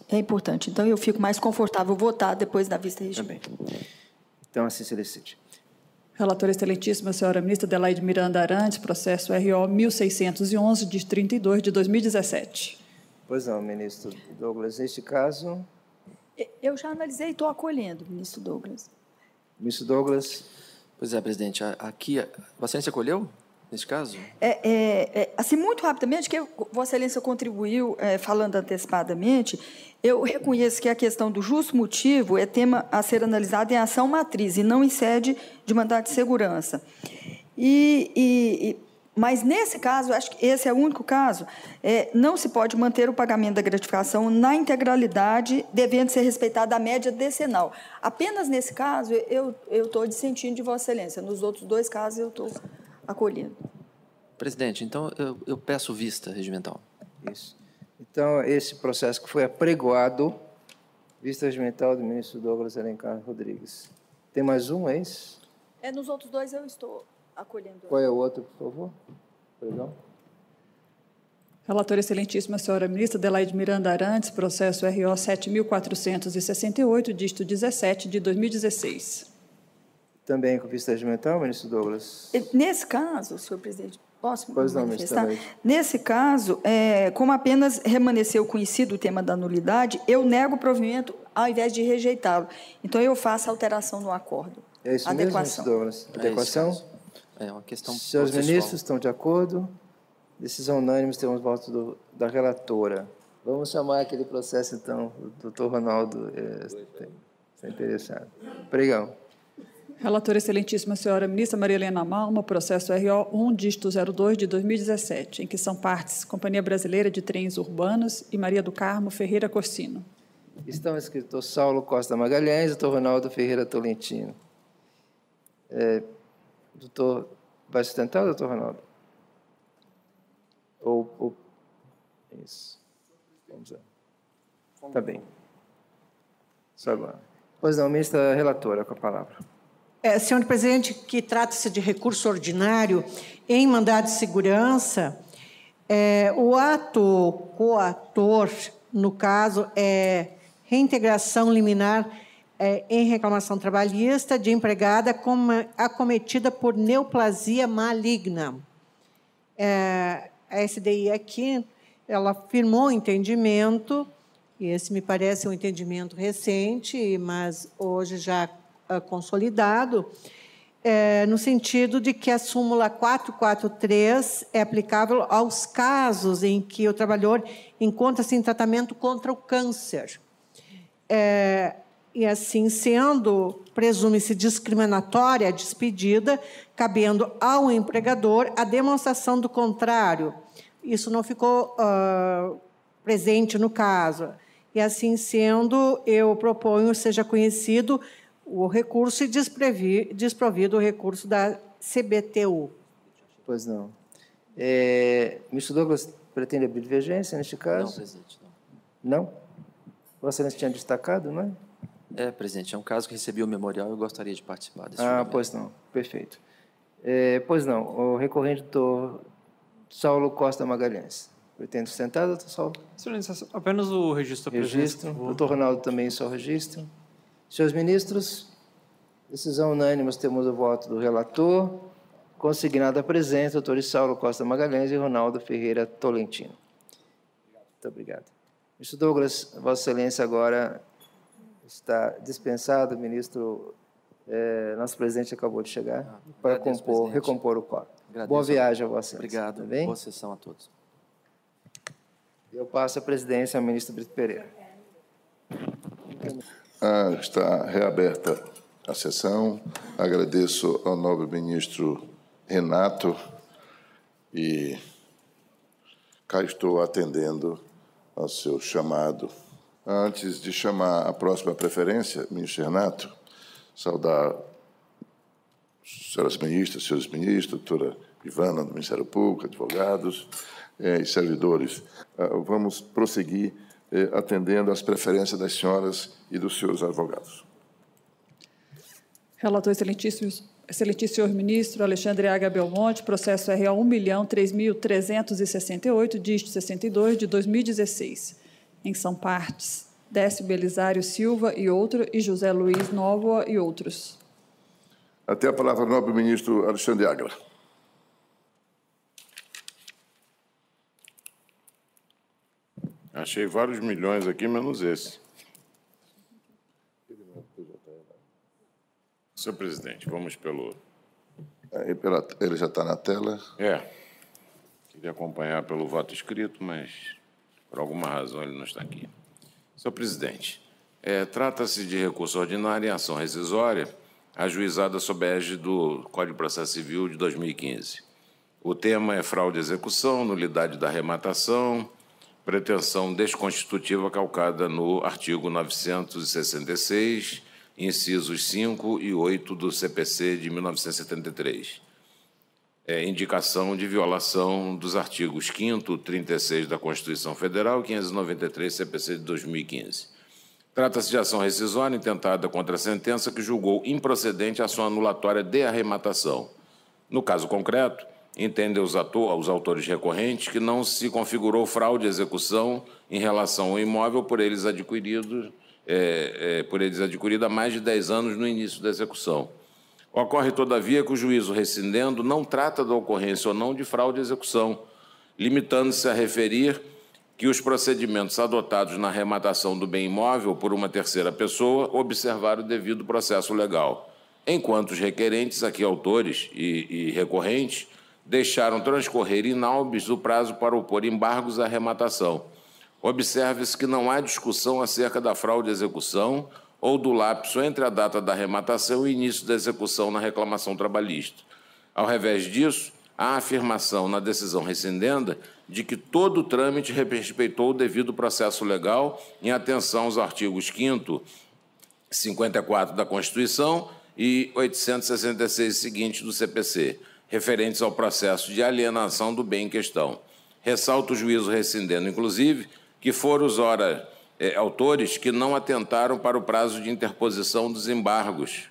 é importante. Então, eu fico mais confortável votar depois da vista regimental. Então, assim se decide. Relatora excelentíssima, senhora ministra Adelaide Miranda Arantes, processo RO 1611, de 32 de 2017. Pois não, ministro Douglas. Neste caso... Eu já analisei e estou acolhendo, ministro Douglas. Ministro Douglas. Pois é, presidente. Aqui, Vossa Excelência acolheu, neste caso? Assim, muito rapidamente, que Vossa Excelência contribuiu falando antecipadamente, eu reconheço que a questão do justo motivo é tema a ser analisado em ação matriz e não em sede de mandado de segurança. Mas, nesse caso, acho que esse é o único caso, não se pode manter o pagamento da gratificação na integralidade, devendo ser respeitada a média decenal. Apenas nesse caso, eu estou dissentindo de Vossa Excelência. Nos outros dois casos, eu estou acolhendo. Presidente, então eu peço vista regimental. Isso. Então, esse processo que foi apregoado, vista regimental do ministro Douglas Alencar Rodrigues. Tem mais um, é isso? Nos outros dois eu estou acolhendo. Qual é o outro, por favor? Perdão. Relatora excelentíssima, senhora ministra Adelaide Miranda Arantes, processo RO 7468, dígito 17, de 2016. Também com vista regimental, ministro Douglas? Nesse caso, senhor presidente, posso manifestar? Não, nesse caso, como apenas remanesceu conhecido o tema da nulidade, eu nego o provimento ao invés de rejeitá-lo. Então, eu faço alteração no acordo. É isso mesmo, ministro Douglas? Adequação? É uma questão Senhores processual. ministros, estão de acordo? Decisão unânime, temos voto da relatora. Vamos chamar aquele processo, então, o doutor Ronaldo está interessado. Pregão. Relatora excelentíssima, senhora ministra Maria Helena Malma, processo RO 1, dígito 02, de 2017, em que são partes Companhia Brasileira de Trens Urbanos e Maria do Carmo Ferreira Corsino. Estão escritos Saulo Costa Magalhães e doutor Ronaldo Ferreira Tolentino. Doutor, vai sustentar, doutor Ronaldo? Isso. Vamos lá. Está bem. Só agora. Pois não, ministra relatora, com a palavra. Senhor presidente, que trata-se de recurso ordinário em mandado de segurança, o ato coator, no caso, é reintegração liminar em reclamação trabalhista de empregada acometida por neoplasia maligna. A SDI aqui ela firmou um entendimento, e esse me parece um entendimento recente, mas hoje já consolidado, no sentido de que a súmula 443 é aplicável aos casos em que o trabalhador encontra-se em tratamento contra o câncer. E, assim sendo, presume-se discriminatória a despedida, cabendo ao empregador a demonstração do contrário. Isso não ficou presente no caso. E, assim sendo, eu proponho seja conhecido o recurso e desprovido o recurso da CBTU. Pois não. Ministro Douglas, pretende abrir divergência neste caso? Não, presidente, não. Não? Vossa Excelência tinha destacado, não é? Presidente, é um caso que recebi o memorial e eu gostaria de participar desse julgamento. Julgamento. Pois não. Perfeito. Pois não. O recorrente, doutor Saulo Costa Magalhães. Pretende sustentar, doutor Saulo? Excelência, apenas o registro da presença. Registro. Doutor Ronaldo também só registro. Senhores ministros, decisão unânime, temos o voto do relator, consignado a presença, doutores Saulo Costa Magalhães e Ronaldo Ferreira Tolentino. Muito obrigado. Ministro Douglas, Vossa Excelência agora está dispensado, ministro, nosso presidente acabou de chegar, para recompor o quórum. Boa viagem a Vossa Excelência. Obrigado, tá boa sessão a todos. Eu passo a presidência ao ministro Brito Pereira. Está reaberta a sessão. Agradeço ao nobre ministro Renato e cá estou atendendo ao seu chamado. Antes de chamar a próxima preferência, ministro Renato, saudar senhoras ministras, senhores ministros, doutora Ivana, do Ministério Público, advogados e servidores. Vamos prosseguir atendendo às preferências das senhoras e dos senhores advogados. Relator excelentíssimo senhor ministro Alexandre Aga Belmonte, processo RA 1.003.368, dígito 62, de 2016. Em são partes, Décio Belisário Silva e outro, e José Luiz Nóvoa e outros. Até a palavra, nobre ministro Alexandre Aga. Achei vários milhões aqui, menos esse. Senhor presidente, vamos pelo... Ele já está na tela? Queria acompanhar pelo voto escrito, mas por alguma razão ele não está aqui. Senhor presidente, trata-se de recurso ordinário em ação rescisória ajuizada sob a égide do Código de Processo Civil de 2015. O tema é fraude à execução, nulidade da arrematação, pretensão desconstitutiva calcada no artigo 966, incisos 5 e 8 do CPC de 1973. Indicação de violação dos artigos 5º, 36 da Constituição Federal e 593 CPC de 2015. Trata-se de ação rescisória intentada contra a sentença que julgou improcedente a ação anulatória de arrematação. No caso concreto, entendem os autores recorrentes que não se configurou fraude à execução em relação ao imóvel por eles adquirido há mais de 10 anos no início da execução. Ocorre, todavia, que o juízo rescindendo não trata da ocorrência ou não de fraude à execução, limitando-se a referir que os procedimentos adotados na arrematação do bem imóvel por uma terceira pessoa observaram o devido processo legal, enquanto os requerentes, aqui autores e recorrentes, deixaram transcorrer inaubis o prazo para opor embargos à arrematação. Observe-se que não há discussão acerca da fraude à execução ou do lapso entre a data da arrematação e o início da execução na reclamação trabalhista. Ao revés disso, há afirmação na decisão rescindenda de que todo o trâmite respeitou o devido processo legal em atenção aos artigos 5º, 54 da Constituição e 866 seguintes do CPC, referentes ao processo de alienação do bem em questão. Ressalta o juízo rescindendo, inclusive, que foram os autores que não atentaram para o prazo de interposição dos embargos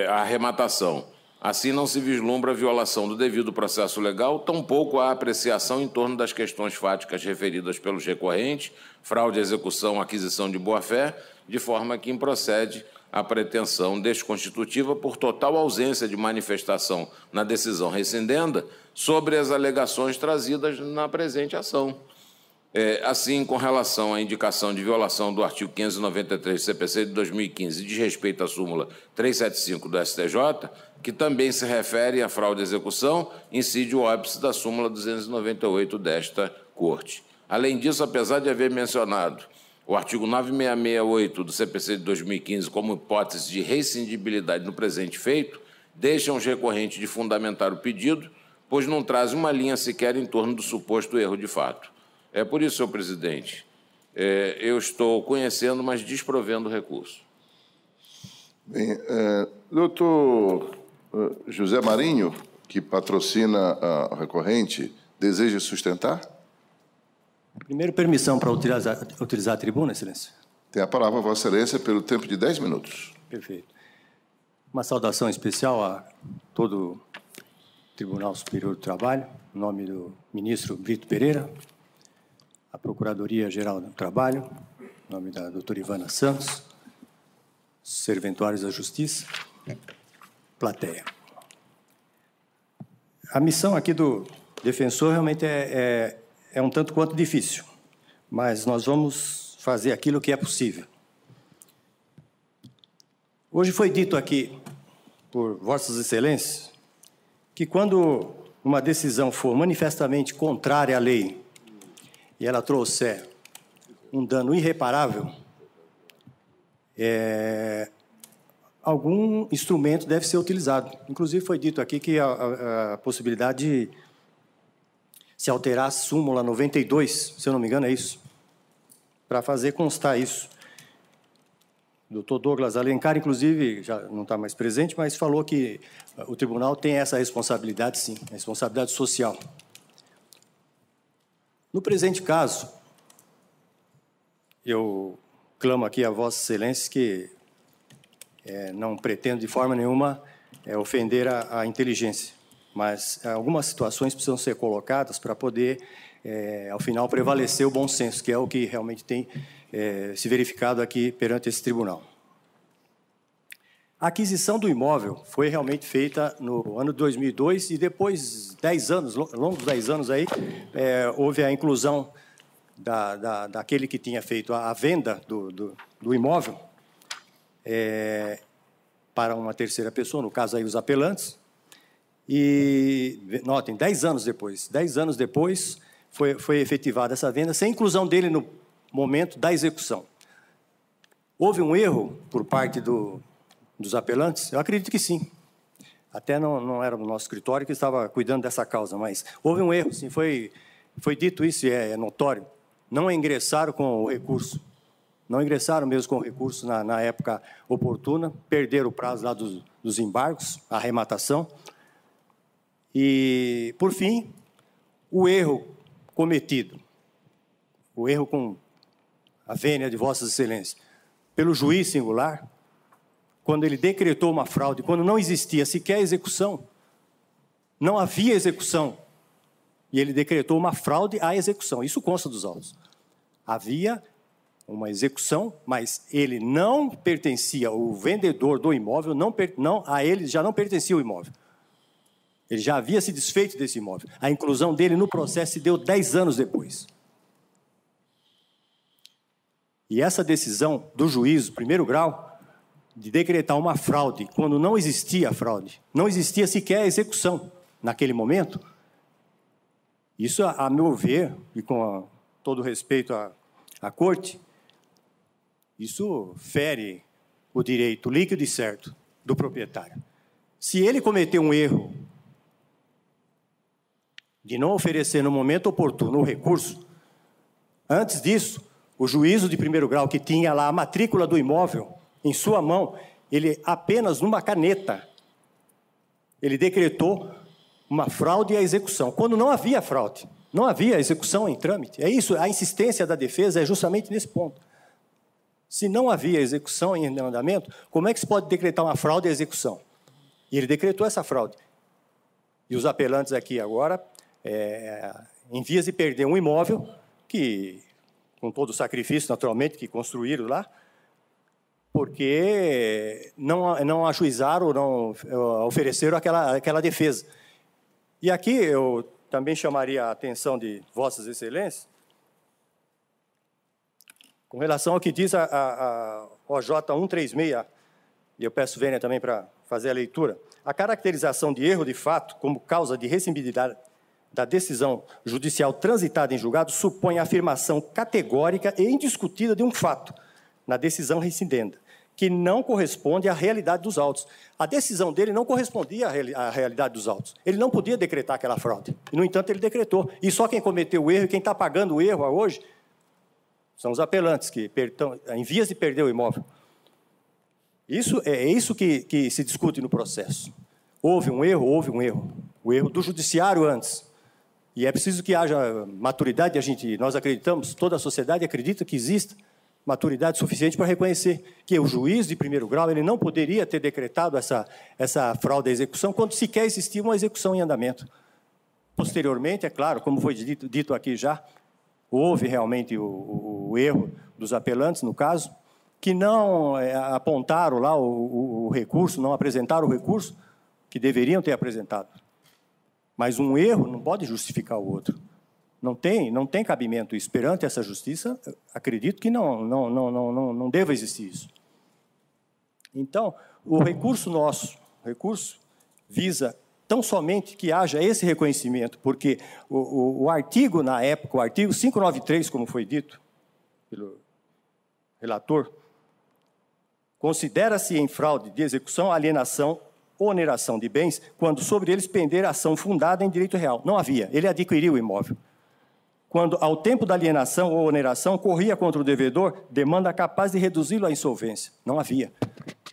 à arrematação. Assim, não se vislumbra a violação do devido processo legal, tampouco a apreciação em torno das questões fáticas referidas pelos recorrentes, fraude à execução, aquisição de boa-fé, de forma que improcede a pretensão desconstitutiva por total ausência de manifestação na decisão rescindenda sobre as alegações trazidas na presente ação. Assim, com relação à indicação de violação do artigo 593 do CPC de 2015, diz respeito à súmula 375 do STJ, que também se refere à fraude à execução, incide o óbice da súmula 298 desta Corte. Além disso, apesar de haver mencionado o artigo 9668 do CPC de 2015 como hipótese de rescindibilidade no presente feito, deixam os recorrentes de fundamentar o pedido, pois não trazem uma linha sequer em torno do suposto erro de fato. É por isso, senhor presidente, eu estou conhecendo, mas desprovendo o recurso. Bem, doutor José Marinho, que patrocina a recorrente, deseja sustentar? Primeiro, permissão para utilizar a tribuna, excelência. Tem a palavra, Vossa Excelência, pelo tempo de 10 minutos. Perfeito. Uma saudação especial a todo o Tribunal Superior do Trabalho, em nome do ministro Brito Pereira, a Procuradoria-Geral do Trabalho, em nome da doutora Ivana Santos, serventuários da Justiça, plateia. A missão aqui do defensor realmente é um tanto quanto difícil, mas nós vamos fazer aquilo que é possível. Hoje foi dito aqui, por Vossas Excelências, que quando uma decisão for manifestamente contrária à lei e ela trouxer um dano irreparável, algum instrumento deve ser utilizado. Inclusive, foi dito aqui que a possibilidade de se alterar a súmula 92, se eu não me engano, é isso, para fazer constar isso. O doutor Douglas Alencar, inclusive, já não está mais presente, mas falou que o tribunal tem essa responsabilidade, sim, a responsabilidade social. No presente caso, eu clamo aqui a Vossa Excelência que não pretendo de forma nenhuma ofender a inteligência, mas algumas situações precisam ser colocadas para poder, ao final, prevalecer o bom senso, que é o que realmente tem se verificado aqui perante esse tribunal. A aquisição do imóvel foi realmente feita no ano de 2002 e depois 10 anos, longos 10 anos aí, houve a inclusão daquele que tinha feito a venda do imóvel para uma terceira pessoa, no caso aí os apelantes, e, notem, 10 anos depois foi efetivada essa venda, sem inclusão dele no momento da execução. Houve um erro por parte dos apelantes? Eu acredito que sim. Até não era no nosso escritório que estava cuidando dessa causa, mas houve um erro, sim, foi dito isso, e é notório. Não ingressaram com o recurso. Não ingressaram mesmo com o recurso na época oportuna, perderam o prazo lá dos embargos, a arrematação. E, por fim, o erro cometido, o erro com a vênia de Vossas Excelências, pelo juiz singular, quando ele decretou uma fraude, quando não existia sequer execução, não havia execução, e ele decretou uma fraude à execução. Isso consta dos autos. Havia uma execução, mas ele não pertencia, o vendedor do imóvel, a ele já não pertencia o imóvel. Ele já havia se desfeito desse imóvel. A inclusão dele no processo se deu 10 anos depois. E essa decisão do juiz, primeiro grau, de decretar uma fraude, quando não existia a fraude, não existia sequer a execução naquele momento, isso, a meu ver, e com todo respeito à Corte, isso fere o direito líquido e certo do proprietário. Se ele cometeu um erro de não oferecer no momento oportuno o recurso, antes disso, o juízo de primeiro grau, que tinha lá a matrícula do imóvel em sua mão, ele apenas numa caneta, ele decretou uma fraude à execução, quando não havia fraude, não havia execução em trâmite. É isso, a insistência da defesa é justamente nesse ponto. Se não havia execução em andamento, como é que se pode decretar uma fraude à execução? E ele decretou essa fraude. E os apelantes aqui agora, em vias de perder um imóvel, que, com todo o sacrifício, naturalmente, que construíram lá, porque não ajuizaram ou não ofereceram aquela defesa. E aqui eu também chamaria a atenção de Vossas Excelências com relação ao que diz a OJ 136, e eu peço vênia também para fazer a leitura. A caracterização de erro de fato como causa de rescindibilidade da decisão judicial transitada em julgado supõe a afirmação categórica e indiscutida de um fato na decisão rescindenda, que não corresponde à realidade dos autos. A decisão dele não correspondia à realidade dos autos. Ele não podia decretar aquela fraude. E, no entanto, ele decretou. E só quem cometeu o erro e quem está pagando o erro hoje são os apelantes, que estão em vias de perder o imóvel. Isso é isso que se discute no processo. Houve um erro? Houve um erro. O erro do judiciário antes. E é preciso que haja maturidade. Nós acreditamos, toda a sociedade acredita que exista maturidade suficiente para reconhecer que o juiz de primeiro grau ele não poderia ter decretado essa fraude à execução quando sequer existia uma execução em andamento. Posteriormente, é claro, como foi dito aqui já, houve realmente o erro dos apelantes, no caso, que não apontaram lá o recurso, não apresentaram o recurso que deveriam ter apresentado. Mas um erro não pode justificar o outro. Não tem cabimento isso. Perante essa justiça, acredito que não deva existir isso. Então, o recurso visa tão somente que haja esse reconhecimento, porque o artigo, na época, o artigo 593, como foi dito pelo relator, considera-se em fraude de execução, alienação, oneração de bens, quando sobre eles pender ação fundada em direito real. Não havia. Ele adquiriu o imóvel. Quando, ao tempo da alienação ou oneração, corria contra o devedor demanda capaz de reduzi-lo à insolvência. Não havia.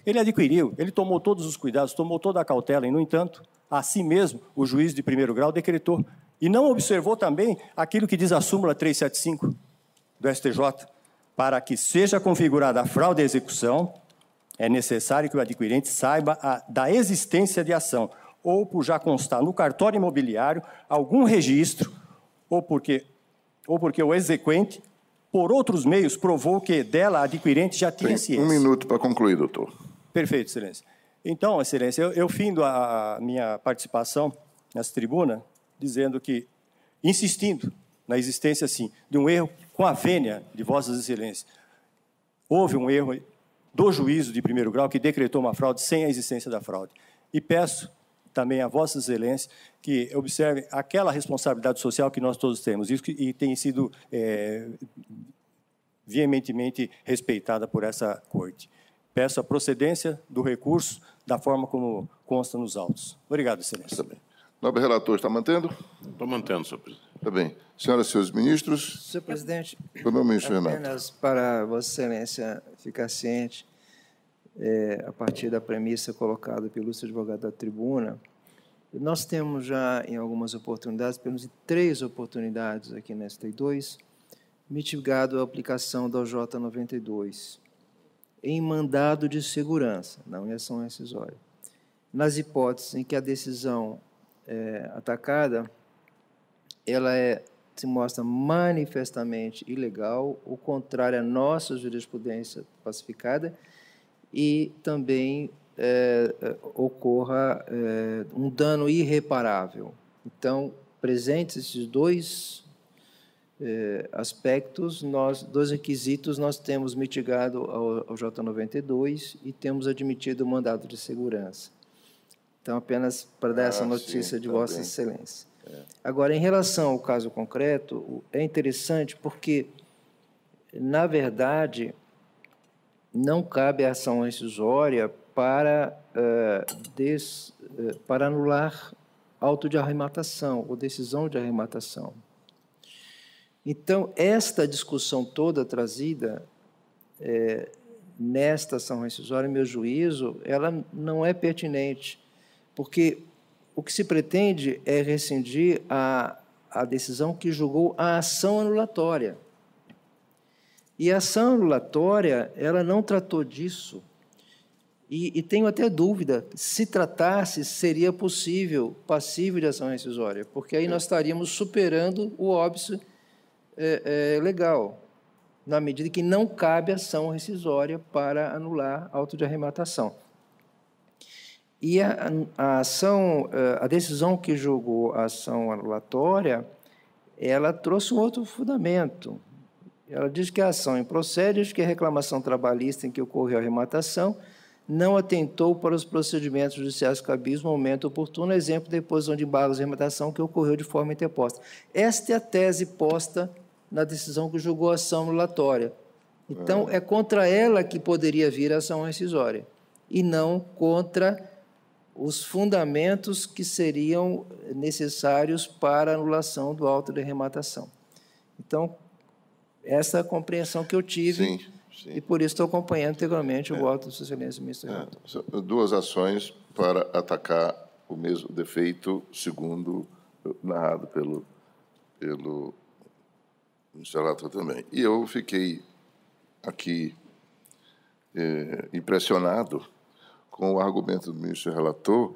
Ele adquiriu, ele tomou todos os cuidados, tomou toda a cautela, e, no entanto, assim mesmo, o juiz de primeiro grau decretou. E não observou também aquilo que diz a súmula 375 do STJ. Para que seja configurada a fraude à execução, é necessário que o adquirente saiba da existência de ação, ou por já constar no cartório imobiliário algum registro, ou porque o exequente, por outros meios, provou que dela a adquirente já tinha ciência. 1 minuto para concluir, doutor. Perfeito, Excelência. Então, Excelência, eu findo a minha participação nessa tribuna, dizendo que, insistindo na existência, sim, de um erro com a vênia de Vossas Excelências. Houve um erro do juízo de primeiro grau que decretou uma fraude sem a existência da fraude. E peço também a Vossas Excelências que observem aquela responsabilidade social que nós todos temos e tem sido veementemente respeitada por essa Corte. Peço a procedência do recurso da forma como consta nos autos. Obrigado, Excelência. Está bem. Nobre relator, está mantendo? Estou mantendo, senhor presidente. Está bem. Senhoras e senhores ministros. Senhor presidente, Meu ministro Renato. apenas para Vossa Excelência ficar ciente, a partir da premissa colocada pelo ilustre advogado da tribuna, nós temos já, em algumas oportunidades, pelo menos em 3 oportunidades aqui na ST2, mitigado a aplicação da OJ 92, em mandado de segurança, não em ação rescisória. Nas hipóteses em que a decisão atacada, ela se mostra manifestamente ilegal, ou contrária à nossa jurisprudência pacificada, e também ocorra um dano irreparável. Então, presentes esses 2 aspectos, 2 requisitos, nós temos mitigado ao J92 e temos admitido o mandado de segurança. Então, apenas para dar essa notícia de Vossa Excelência. Agora, em relação ao caso concreto, é interessante porque, na verdade, não cabe a ação rescisória para anular auto de arrematação ou decisão de arrematação. Então, esta discussão toda trazida nesta ação rescisória, em meu juízo, ela não é pertinente, porque o que se pretende é rescindir a decisão que julgou a ação anulatória. E a ação anulatória, ela não tratou disso. E tenho até dúvida, se tratasse, seria possível, passível de ação rescisória, porque aí nós estaríamos superando o óbice legal. na medida que não cabe ação rescisória para anular auto de arrematação. E a decisão que julgou a ação anulatória, ela trouxe um outro fundamento. Ela diz que a ação improcede, diz que a reclamação trabalhista em que ocorreu a arrematação não atentou para os procedimentos judiciais cabíveis no momento oportuno, exemplo da imposição de embargos de arrematação que ocorreu de forma interposta. Esta é a tese posta na decisão que julgou a ação anulatória. Então, é contra ela que poderia vir a ação rescisória, e não contra os fundamentos que seriam necessários para a anulação do auto de arrematação. Então, essa é a compreensão que eu tive, sim. E por isso estou acompanhando integralmente o voto do Sua Excelência, ministro. Duas ações para atacar o mesmo defeito, segundo narrado pelo ministro relator também. E eu fiquei aqui impressionado com o argumento do ministro relator,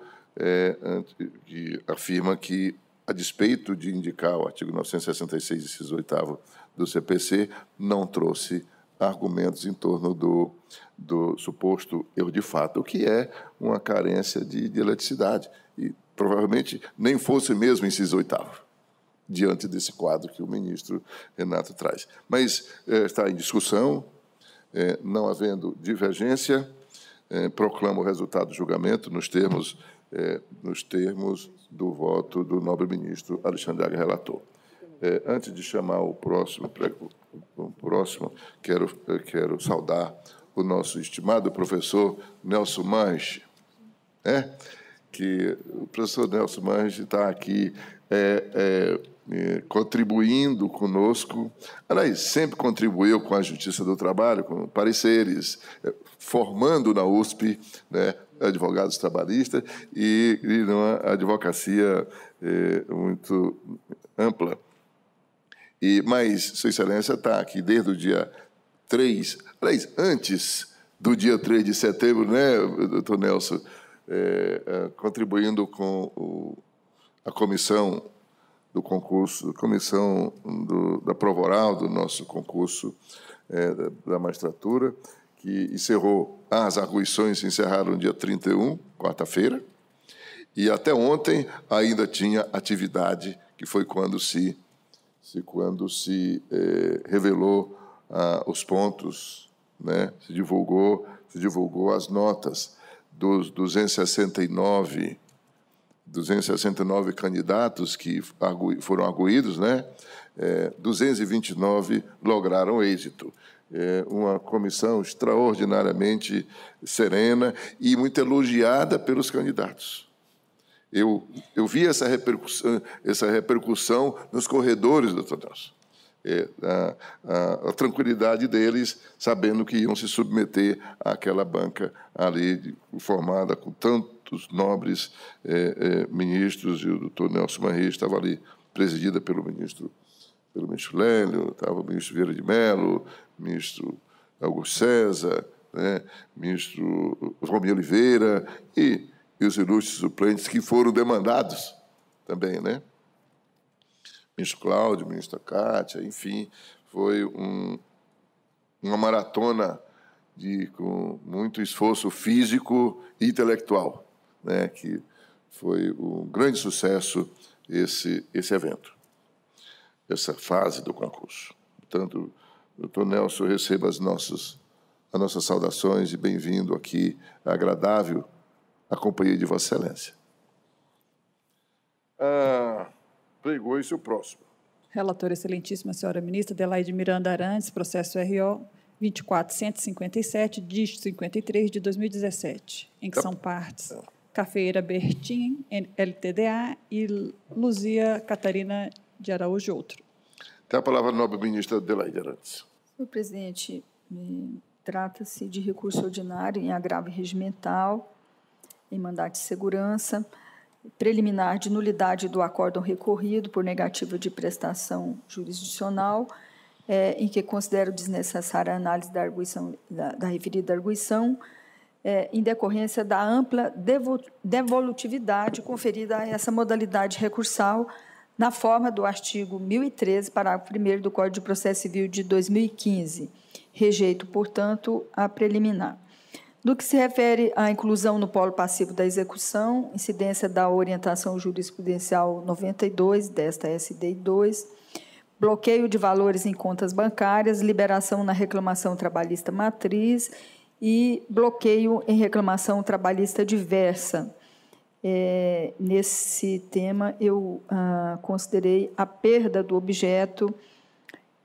que afirma que, a despeito de indicar o artigo 966, inciso 8º do CPC, não trouxe argumentos em torno do suposto erro de fato, o que é uma carência de dialeticidade. E provavelmente nem fosse mesmo inciso 8º, diante desse quadro que o ministro Renato traz. Mas está em discussão, não havendo divergência, proclamo o resultado do julgamento nos termos do voto do nobre ministro Alexandre Agra, relator. Antes de chamar o próximo, quero saudar o nosso estimado professor Nelson Manche, que o professor Nelson Manche está aqui contribuindo conosco. Aliás, sempre contribuiu com a Justiça do Trabalho, com pareceres, formando na USP, né, advogados trabalhistas e numa advocacia muito ampla. Mas Sua Excelência está aqui desde o dia 3, aliás, antes do dia 3 de setembro, né, doutor Nelson, contribuindo com a comissão do concurso, da prova oral do nosso concurso da magistratura, que encerrou, as arguições se encerraram no dia 31, quarta-feira, e até ontem ainda tinha atividade, que foi quando se revelou os pontos, né? Se divulgou as notas dos 269 candidatos que foram arguidos, né? 229 lograram êxito. Uma comissão extraordinariamente serena e muito elogiada pelos candidatos. Eu vi essa repercussão nos corredores, doutor Nelson. A tranquilidade deles, sabendo que iam se submeter àquela banca ali, formada com tantos nobres ministros, e o doutor Nelson Manri estava ali, presidida pelo ministro Lélio, estava o ministro Vieira de Mello, ministro Augusto César, né, ministro Romeu Oliveira e os ilustres suplentes que foram demandados também, né? Ministro Cláudio, ministra Cátia, enfim, foi uma maratona com muito esforço físico e intelectual, né, que foi um grande sucesso esse evento, essa fase do concurso. Portanto, doutor Nelson, receba as nossas saudações e bem-vindo aqui, agradável, a companhia de Vossa Excelência. Pregou-se o próximo. Relatora Excelentíssima Senhora Ministra Adelaide Miranda Arantes, processo RO 24157, dígito 53 de 2017, em que são partes Cafeira Bertin, LTDA, e Luzia Catarina de Araújo, outro. Tem a palavra a nobre ministra Adelaide Arantes. Senhor presidente, trata-se de recurso ordinário em agravo regimental, em mandado de segurança, preliminar de nulidade do acórdão recorrido por negativa de prestação jurisdicional, em que considero desnecessária a análise da referida arguição, em decorrência da ampla devolutividade conferida a essa modalidade recursal na forma do artigo 1013, parágrafo 1º do Código de Processo Civil de 2015. Rejeito, portanto, a preliminar. No que se refere à inclusão no polo passivo da execução, incidência da orientação jurisprudencial 92 desta SDI 2, bloqueio de valores em contas bancárias, liberação na reclamação trabalhista matriz e bloqueio em reclamação trabalhista diversa. Nesse tema, eu considerei a perda do objeto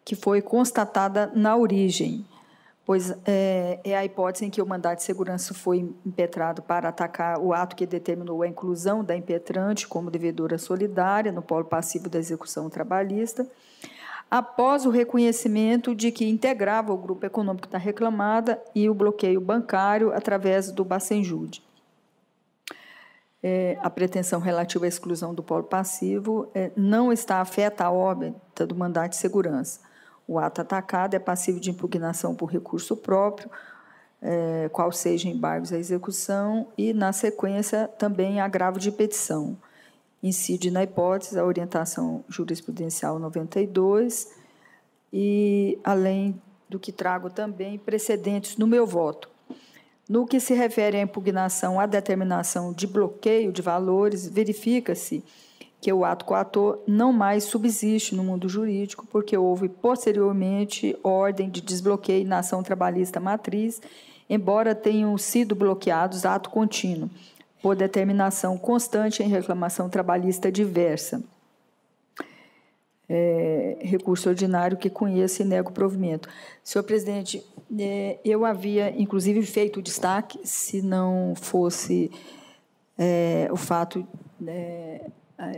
que foi constatada na origem, pois é a hipótese em que o mandado de segurança foi impetrado para atacar o ato que determinou a inclusão da impetrante como devedora solidária no polo passivo da execução trabalhista, após o reconhecimento de que integrava o grupo econômico da reclamada e o bloqueio bancário através do Bacenjude. A pretensão relativa à exclusão do polo passivo não está afeta à órbita do mandado de segurança. O ato atacado é passivo de impugnação por recurso próprio, qual seja embargos à execução, e, na sequência, também agravo de petição. Incide na hipótese a orientação jurisprudencial 92 e, além do que trago também, precedentes no meu voto. No que se refere à impugnação à determinação de bloqueio de valores, verifica-se que o ato coator não mais subsiste no mundo jurídico, porque houve, posteriormente, ordem de desbloqueio na ação trabalhista matriz, embora tenham sido bloqueados ato contínuo, por determinação constante em reclamação trabalhista diversa. Recurso ordinário que conheço e nego provimento. Senhor presidente, eu havia, inclusive, feito o destaque, se não fosse o fato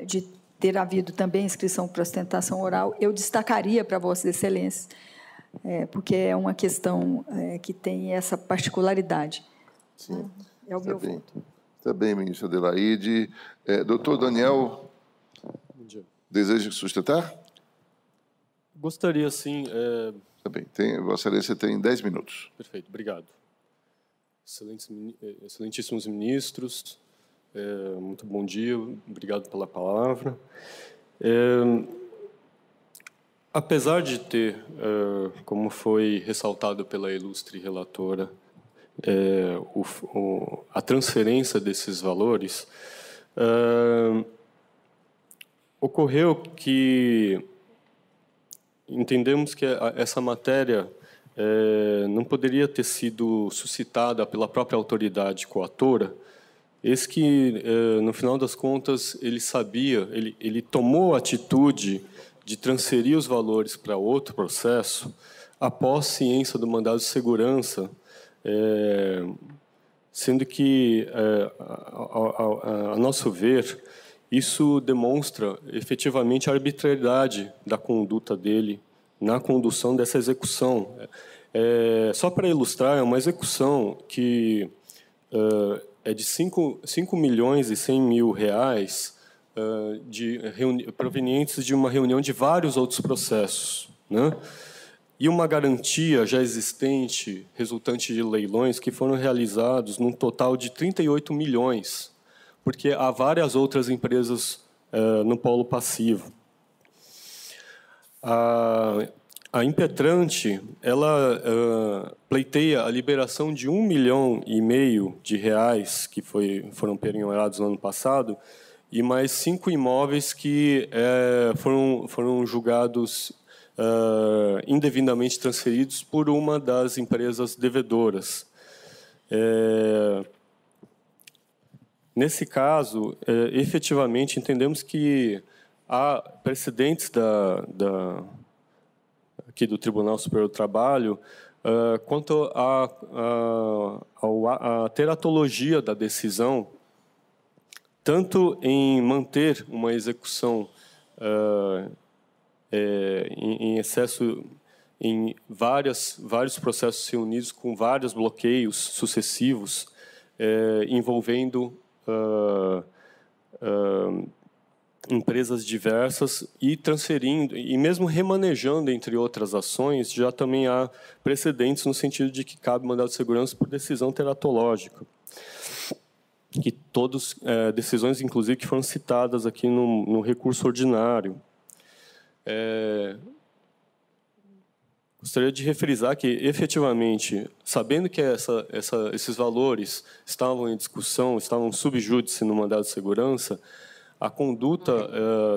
de ter havido também inscrição para ostentação oral, eu destacaria para Vossas Excelências, porque é uma questão que tem essa particularidade. Sim. É o meu voto. Está bem, ministro Adelaide. Doutor Daniel, deseja sustentar? Gostaria, sim. Está bem. Vossa Excelência tem 10 minutos. Perfeito, obrigado. Excelentíssimos ministros, muito bom dia, obrigado pela palavra. Apesar de ter, como foi ressaltado pela ilustre relatora, a transferência desses valores, ocorreu que entendemos que essa matéria não poderia ter sido suscitada pela própria autoridade coatora, eis que, no final das contas, ele sabia, ele tomou a atitude de transferir os valores para outro processo após ciência do mandado de segurança, sendo que, a nosso ver, isso demonstra efetivamente a arbitrariedade da conduta dele na condução dessa execução. Só para ilustrar, é uma execução que é de 5 milhões e 100 mil reais provenientes de uma reunião de vários outros processos, né? E uma garantia já existente, resultante de leilões, que foram realizados num total de 38 milhões, porque há várias outras empresas no polo passivo. A impetrante, ela pleiteia a liberação de 1,5 milhão de reais, que foram penhorados no ano passado, e mais 5 imóveis que foram julgados indevidamente transferidos por uma das empresas devedoras. Nesse caso, efetivamente, entendemos que há precedentes aqui do Tribunal Superior do Trabalho quanto à teratologia da decisão, tanto em manter uma execução em excesso em vários processos reunidos com vários bloqueios sucessivos, envolvendo empresas diversas e transferindo, e mesmo remanejando entre outras ações, já também há precedentes no sentido de que cabe mandado de segurança por decisão teratológica. que todas decisões, inclusive, que foram citadas aqui no recurso ordinário. Gostaria de refrisar que, efetivamente, sabendo que esses valores estavam em discussão, estavam sub júdice no mandado de segurança, a conduta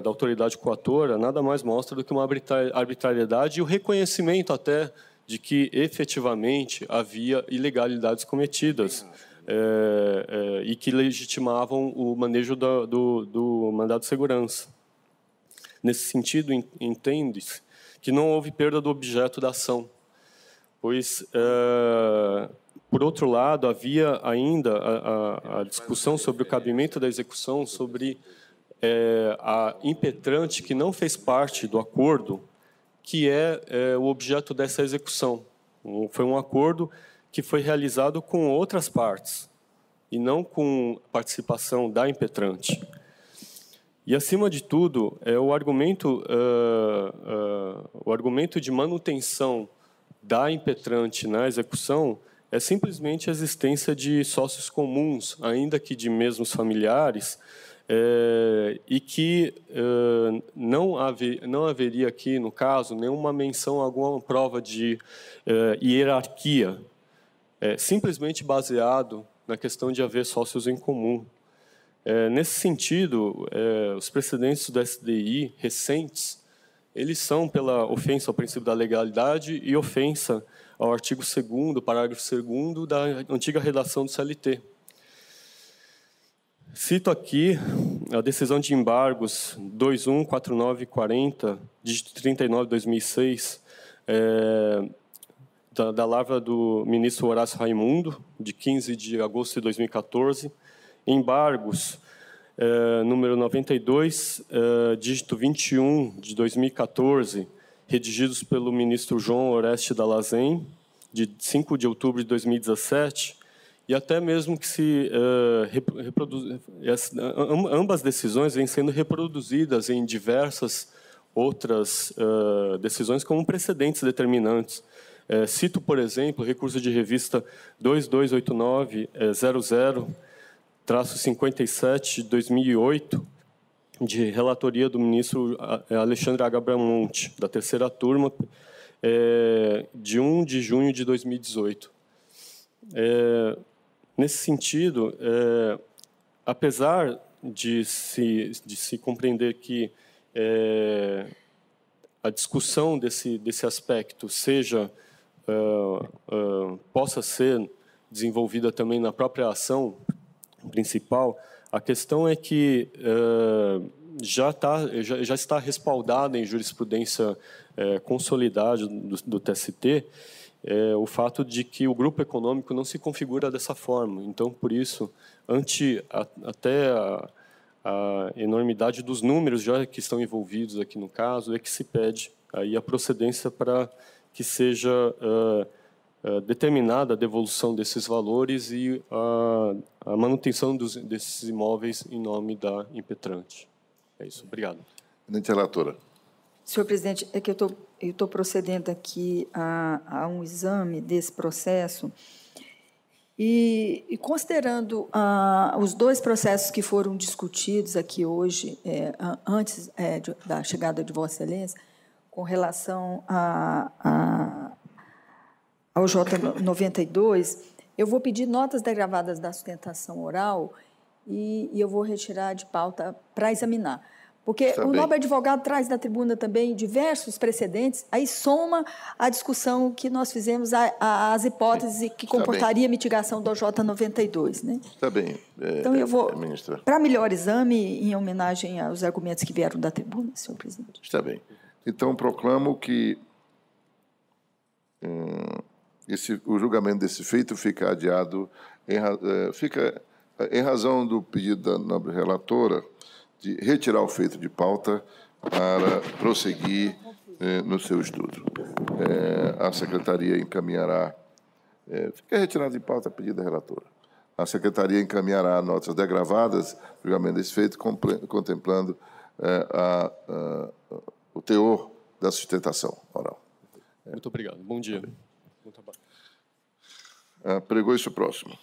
da autoridade coatora nada mais mostra do que uma arbitrariedade e o reconhecimento até de que, efetivamente, havia ilegalidades cometidas e que legitimavam o manejo do mandado de segurança. Nesse sentido, entende-se que não houve perda do objeto da ação, pois, por outro lado, havia ainda a discussão sobre o cabimento da execução, sobre a impetrante que não fez parte do acordo, que é o objeto dessa execução. Foi um acordo que foi realizado com outras partes, e não com participação da impetrante. E, acima de tudo, o argumento de manutenção da impetrante na execução é simplesmente a existência de sócios comuns, ainda que de mesmos familiares, e que não haveria aqui, no caso, nenhuma menção a alguma prova de hierarquia, simplesmente baseado na questão de haver sócios em comum. Nesse sentido, os precedentes do SDI recentes, eles são pela ofensa ao princípio da legalidade e ofensa ao artigo 2º, parágrafo 2º da antiga redação do CLT. Cito aqui a decisão de embargos 214940, dígito 39 de 2006, da lavra do ministro Horácio Raimundo, de 15 de agosto de 2014, embargos, número 92, dígito 21, de 2014, redigidos pelo ministro João Oreste Dallazen, de 5 de outubro de 2017, e até mesmo que ambas decisões vêm sendo reproduzidas em diversas outras decisões como precedentes determinantes. Cito, por exemplo, o recurso de revista 2289-00-57 de 2008, de relatoria do ministro Alexandre H. Bramonte, da terceira turma, de 1 de junho de 2018. Nesse sentido, apesar de se compreender que a discussão desse aspecto possa ser desenvolvida também na própria ação principal, a questão é que já está respaldada em jurisprudência consolidada do TST o fato de que o grupo econômico não se configura dessa forma. Então, por isso, até a enormidade dos números já que estão envolvidos aqui no caso, é que se pede aí a procedência para que seja determinada a devolução desses valores e a manutenção desses imóveis em nome da impetrante. É isso. Obrigado. Presidente relatora. Senhor presidente, é que eu estou procedendo aqui a um exame desse processo e considerando os dois processos que foram discutidos aqui hoje, antes da chegada de Vossa Excelência, com relação ao J92, eu vou pedir notas degravadas da sustentação oral e eu vou retirar de pauta para examinar. Porque o nobre advogado traz da tribuna também diversos precedentes, aí soma a discussão que nós fizemos, as hipóteses que comportaria a mitigação do J92. Né? Está bem. Então, eu vou, para melhor exame, em homenagem aos argumentos que vieram da tribuna, senhor presidente. Está bem. Então, proclamo que o julgamento desse feito fica adiado em razão do pedido da nobre relatora de retirar o feito de pauta para prosseguir no seu estudo. A Secretaria encaminhará... fica retirado de pauta a pedido da relatora. A Secretaria encaminhará notas degravadas, julgamento desse feito, contemplando o teor da sustentação oral. Muito obrigado. Bom dia. Pregou isso próximo.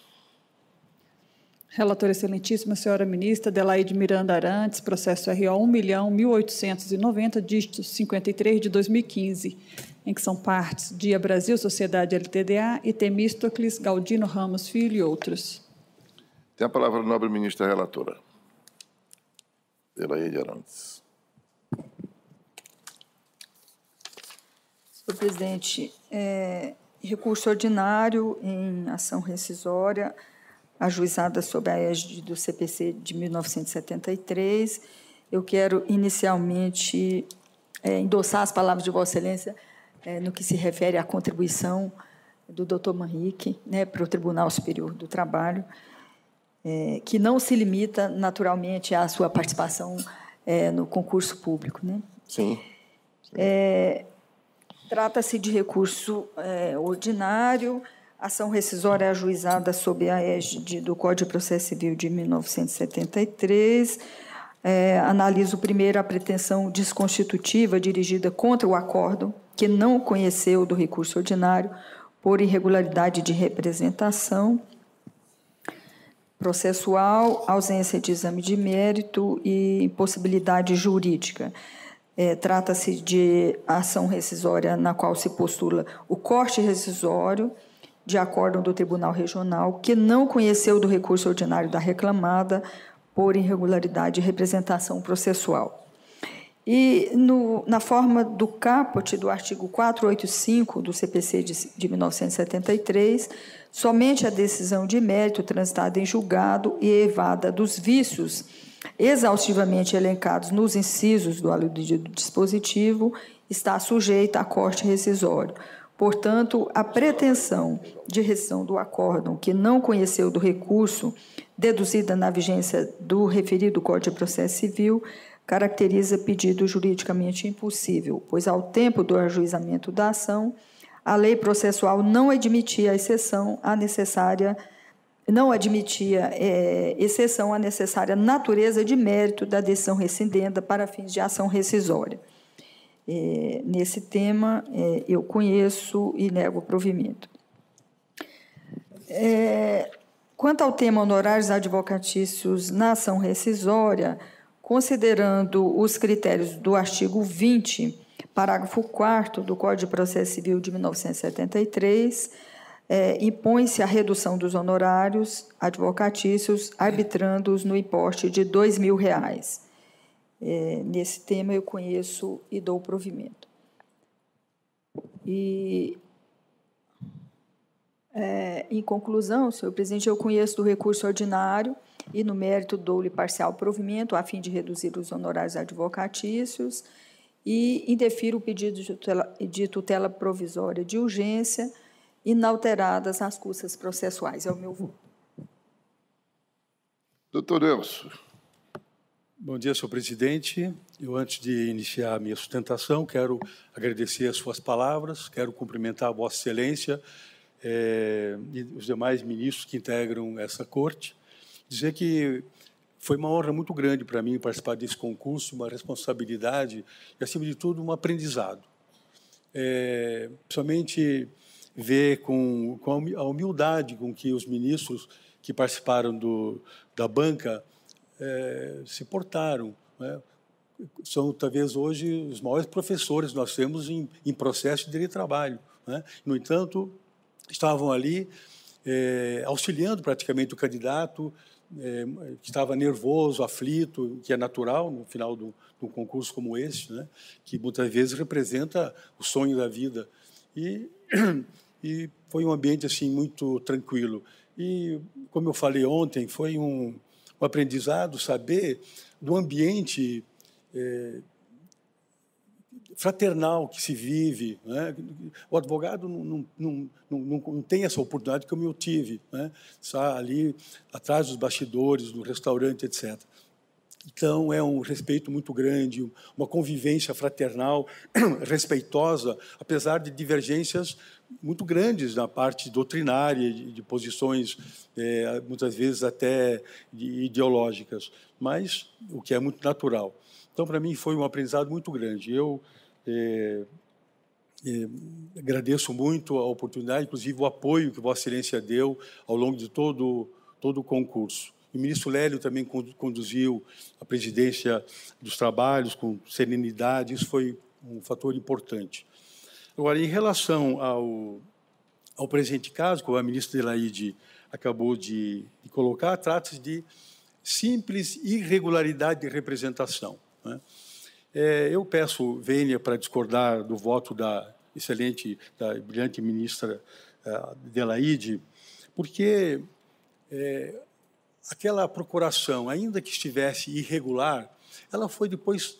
Relatora excelentíssima, senhora ministra Adelaide Miranda Arantes, processo RO 1.1890, dígito 53 de 2015, em que são partes Dia Brasil, Sociedade LTDA e Temístocles Galdino Ramos Filho e outros. Tem a palavra a nobre ministra relatora. Adelaide Arantes. Senhor presidente, recurso ordinário em ação rescisória ajuizada sob a égide do CPC de 1973. Eu quero, inicialmente, endossar as palavras de Vossa Excelência no que se refere à contribuição do Dr. Manrique, para o Tribunal Superior do Trabalho, que não se limita, naturalmente, à sua participação no concurso público. Sim. Trata-se de recurso ordinário, ação rescisória ajuizada sob a égide do Código de Processo Civil de 1973. Analiso primeiro a pretensão desconstitutiva dirigida contra o acórdão, que não conheceu do recurso ordinário por irregularidade de representação processual, ausência de exame de mérito e impossibilidade jurídica. Trata-se de ação rescisória na qual se postula o corte rescisório de acórdão do Tribunal Regional, que não conheceu do recurso ordinário da reclamada por irregularidade de representação processual. E, na forma do caput do artigo 485 do CPC de 1973, somente a decisão de mérito transitada em julgado e evada dos vícios exaustivamente elencados nos incisos do aludido dispositivo está sujeita a corte rescisório. Portanto, a pretensão de rescisão do acórdão que não conheceu do recurso, deduzida na vigência do referido Código de Processo Civil, caracteriza pedido juridicamente impossível, pois, ao tempo do ajuizamento da ação, a lei processual não admitia exceção à necessária natureza de mérito da decisão rescindenda para fins de ação rescisória. Nesse tema, eu conheço e nego o provimento. Quanto ao tema honorários advocatícios na ação rescisória, considerando os critérios do artigo 20, parágrafo 4º do Código de Processo Civil de 1973, impõe-se a redução dos honorários advocatícios, arbitrando-os no importe de R$ 2.000. Nesse tema, eu conheço e dou provimento. Em conclusão, senhor presidente, eu conheço do recurso ordinário e, no mérito, dou-lhe parcial provimento, a fim de reduzir os honorários advocatícios, e indefiro o pedido de tutela provisória de urgência, inalteradas as custas processuais. É o meu voto. Doutor Elcio. Bom dia, senhor presidente. Eu, antes de iniciar a minha sustentação, quero agradecer as suas palavras, quero cumprimentar a Vossa Excelência e os demais ministros que integram essa corte, dizer que foi uma honra muito grande para mim participar desse concurso, uma responsabilidade e, acima de tudo, um aprendizado. Principalmente ver com a humildade com que os ministros que participaram da banca se portaram. São, talvez, hoje, os maiores professores que nós temos em processo de direito de trabalho. No entanto, estavam ali auxiliando praticamente o candidato, que estava nervoso, aflito, que é natural no final de um concurso como esse, que muitas vezes representa o sonho da vida. E foi um ambiente assim muito tranquilo. E, como eu falei ontem, foi um aprendizado saber do ambiente fraternal que se vive. O advogado não tem essa oportunidade como eu tive, está ali atrás dos bastidores, no restaurante, etc. Então, é um respeito muito grande, uma convivência fraternal, respeitosa, apesar de divergências muito grandes na parte doutrinária, de posições, muitas vezes até ideológicas, mas o que é muito natural. Então, para mim, foi um aprendizado muito grande. Eu agradeço muito a oportunidade, inclusive o apoio que Vossa Excelência deu ao longo de todo o concurso. O ministro Lélio também conduziu a presidência dos trabalhos com serenidade, isso foi um fator importante. Agora, em relação ao presente caso, que a ministra Adelaide acabou de colocar, trata-se de simples irregularidade de representação, né? Eu peço vênia para discordar do voto da brilhante ministra Adelaide, porque aquela procuração, ainda que estivesse irregular, ela foi depois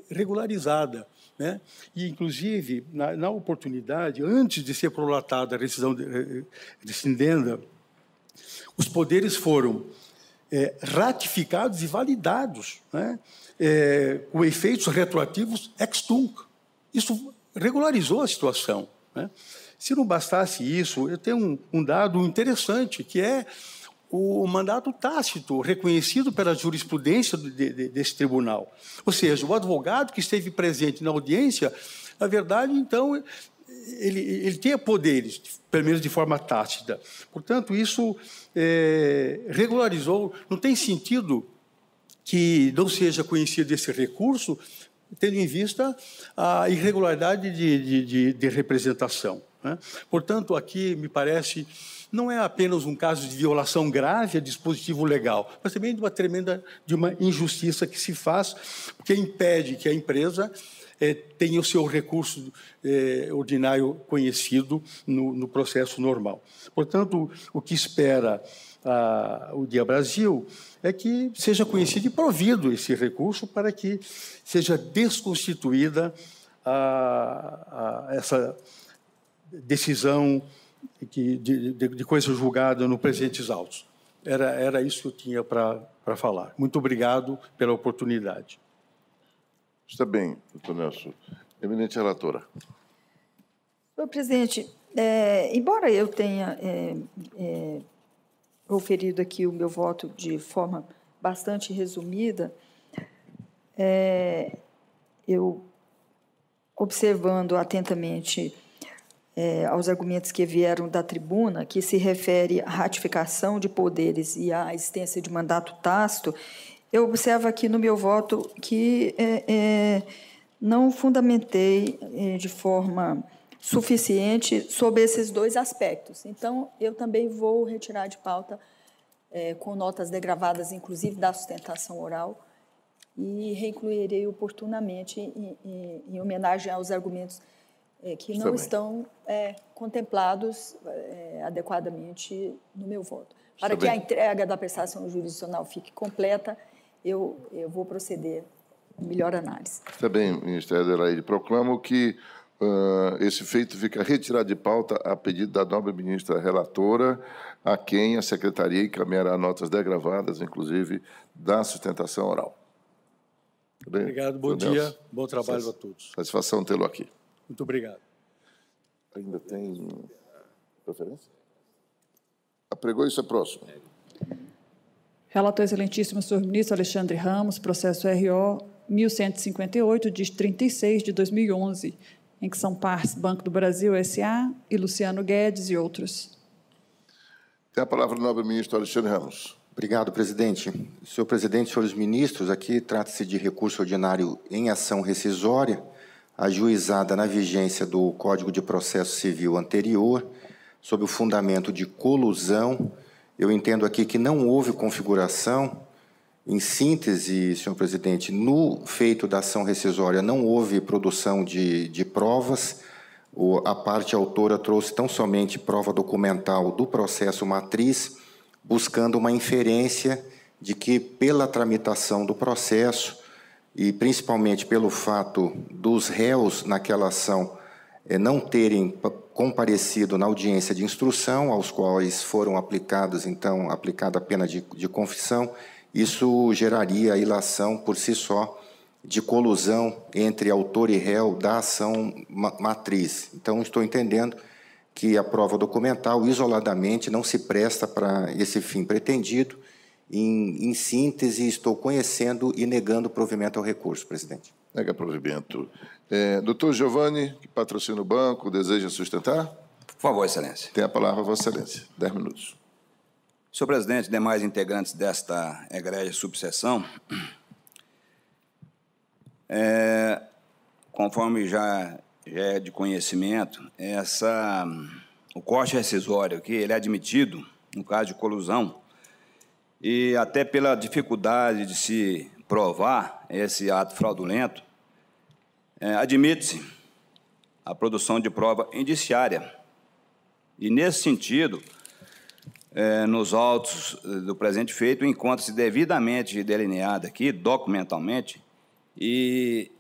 regularizada, né? E, inclusive, na oportunidade, antes de ser prolatada a rescisão rescindenda, os poderes foram ratificados e validados, né? Com efeitos retroativos ex tunc. Isso regularizou a situação, né? Se não bastasse isso, eu tenho um dado interessante, que é o mandato tácito, reconhecido pela jurisprudência desse tribunal. Ou seja, o advogado que esteve presente na audiência, na verdade, então, ele tem poderes, pelo menos de forma tácita. Portanto, isso regularizou. Não tem sentido que não seja conhecido esse recurso, tendo em vista a irregularidade de representação, né? Portanto, aqui, me parece, não é apenas um caso de violação grave a dispositivo legal, mas também de uma injustiça que se faz, porque impede que a empresa tenha o seu recurso ordinário conhecido no processo normal. Portanto, o que espera o Dia Brasil é que seja conhecido e provido esse recurso para que seja desconstituída essa decisão de coisa julgada no presentes autos. Era isso que eu tinha para falar. Muito obrigado pela oportunidade. Está bem, doutor Nelson. Eminente relatora. Senhor presidente, embora eu tenha proferido aqui o meu voto de forma bastante resumida, eu, observando atentamente aos argumentos que vieram da tribuna, que se refere à ratificação de poderes e à existência de mandato tácito, eu observo aqui no meu voto que não fundamentei de forma suficiente sobre esses dois aspectos. Então, eu também vou retirar de pauta, com notas degravadas, inclusive da sustentação oral, e reincluirei oportunamente em homenagem aos argumentos que não estão contemplados adequadamente no meu voto. Para que a entrega da prestação jurisdicional fique completa, eu vou proceder com melhor análise. Está bem, ministra Adelaide. Proclamo que esse feito fica retirado de pauta a pedido da nobre ministra relatora, a quem a secretaria encaminhará notas degravadas, inclusive da sustentação oral. Tá bem? Obrigado, bom dia, bom trabalho a todos. Satisfação tê-lo aqui. Muito obrigado. Ainda tem preferência? Apregou, isso é próximo. Relator excelentíssimo, senhor ministro Alexandre Ramos, processo RO 1158, de 36 de 2011, em que são partes Banco do Brasil S.A. e Luciano Guedes e outros. Tem a palavra o nobre ministro Alexandre Ramos. Obrigado, presidente. Senhor presidente, senhores ministros, aqui trata-se de recurso ordinário em ação rescisória, ajuizada na vigência do Código de Processo Civil anterior, sob o fundamento de colusão. Eu entendo aqui que não houve configuração. Em síntese, senhor presidente, no feito da ação rescisória não houve produção de provas. A parte autora trouxe tão somente prova documental do processo matriz, buscando uma inferência de que, pela tramitação do processo, e principalmente pelo fato dos réus naquela ação não terem comparecido na audiência de instrução, aos quais foram aplicados, então, aplicada a pena de confissão, isso geraria a ilação por si só de colusão entre autor e réu da ação matriz. Então, estou entendendo que a prova documental, isoladamente, não se presta para esse fim pretendido. Em síntese, estou conhecendo e negando provimento ao recurso, presidente. Nega provimento. Doutor Giovanni, que patrocina o banco, deseja sustentar? Por favor, excelência. Tem a palavra, vossa excelência. 10 minutos. Senhor presidente, demais integrantes desta egrégia subseção, conforme já é de conhecimento, o corte rescisório aqui, ele é admitido no caso de colusão, e até pela dificuldade de se provar esse ato fraudulento, admite-se a produção de prova indiciária. E, nesse sentido, nos autos do presente feito, encontra-se devidamente delineado aqui, documentalmente, e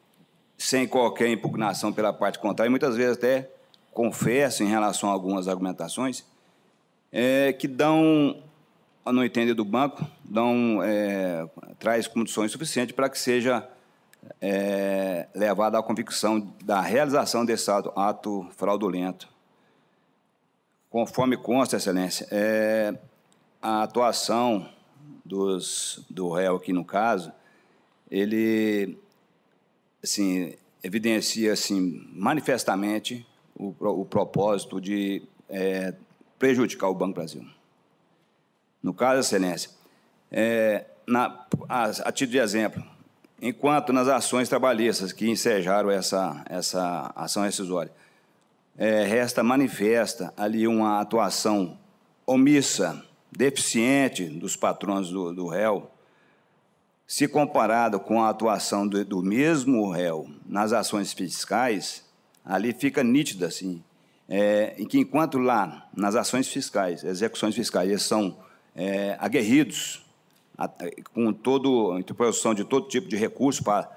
sem qualquer impugnação pela parte contrária, e muitas vezes até confesso em relação a algumas argumentações, que dão, no entender do banco, traz condições suficientes para que seja levada à convicção da realização desse ato fraudulento. Conforme consta, Excelência, a atuação do réu aqui no caso, ele assim, evidencia assim, manifestamente o propósito de prejudicar o Banco Brasil. No caso, Excelência, a título de exemplo, enquanto nas ações trabalhistas que ensejaram essa ação rescisória, resta manifesta ali uma atuação omissa, deficiente dos patrões do réu, se comparado com a atuação do mesmo réu nas ações fiscais, ali fica nítido assim, em que enquanto lá nas ações fiscais, execuções fiscais, eles são aguerridos com a interposição de todo tipo de recurso para,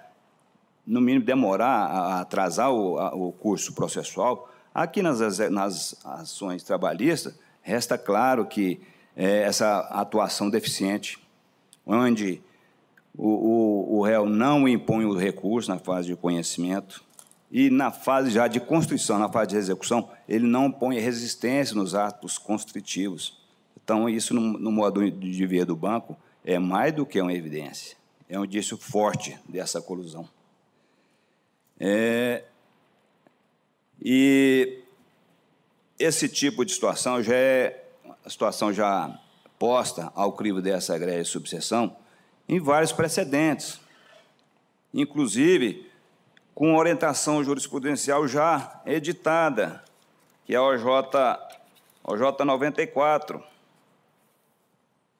no mínimo, demorar a atrasar o curso processual, aqui nas ações trabalhistas, resta claro que essa atuação deficiente, onde o réu não impõe o recurso na fase de conhecimento e na fase já de constituição, na fase de execução, ele não põe resistência nos atos constritivos. Então, isso, no modo de ver do banco, é mais do que uma evidência, é um indício forte dessa colusão. E esse tipo de situação já é a situação já posta ao crivo dessa egrégia subseção em vários precedentes, inclusive com orientação jurisprudencial já editada, que é a OJ 94,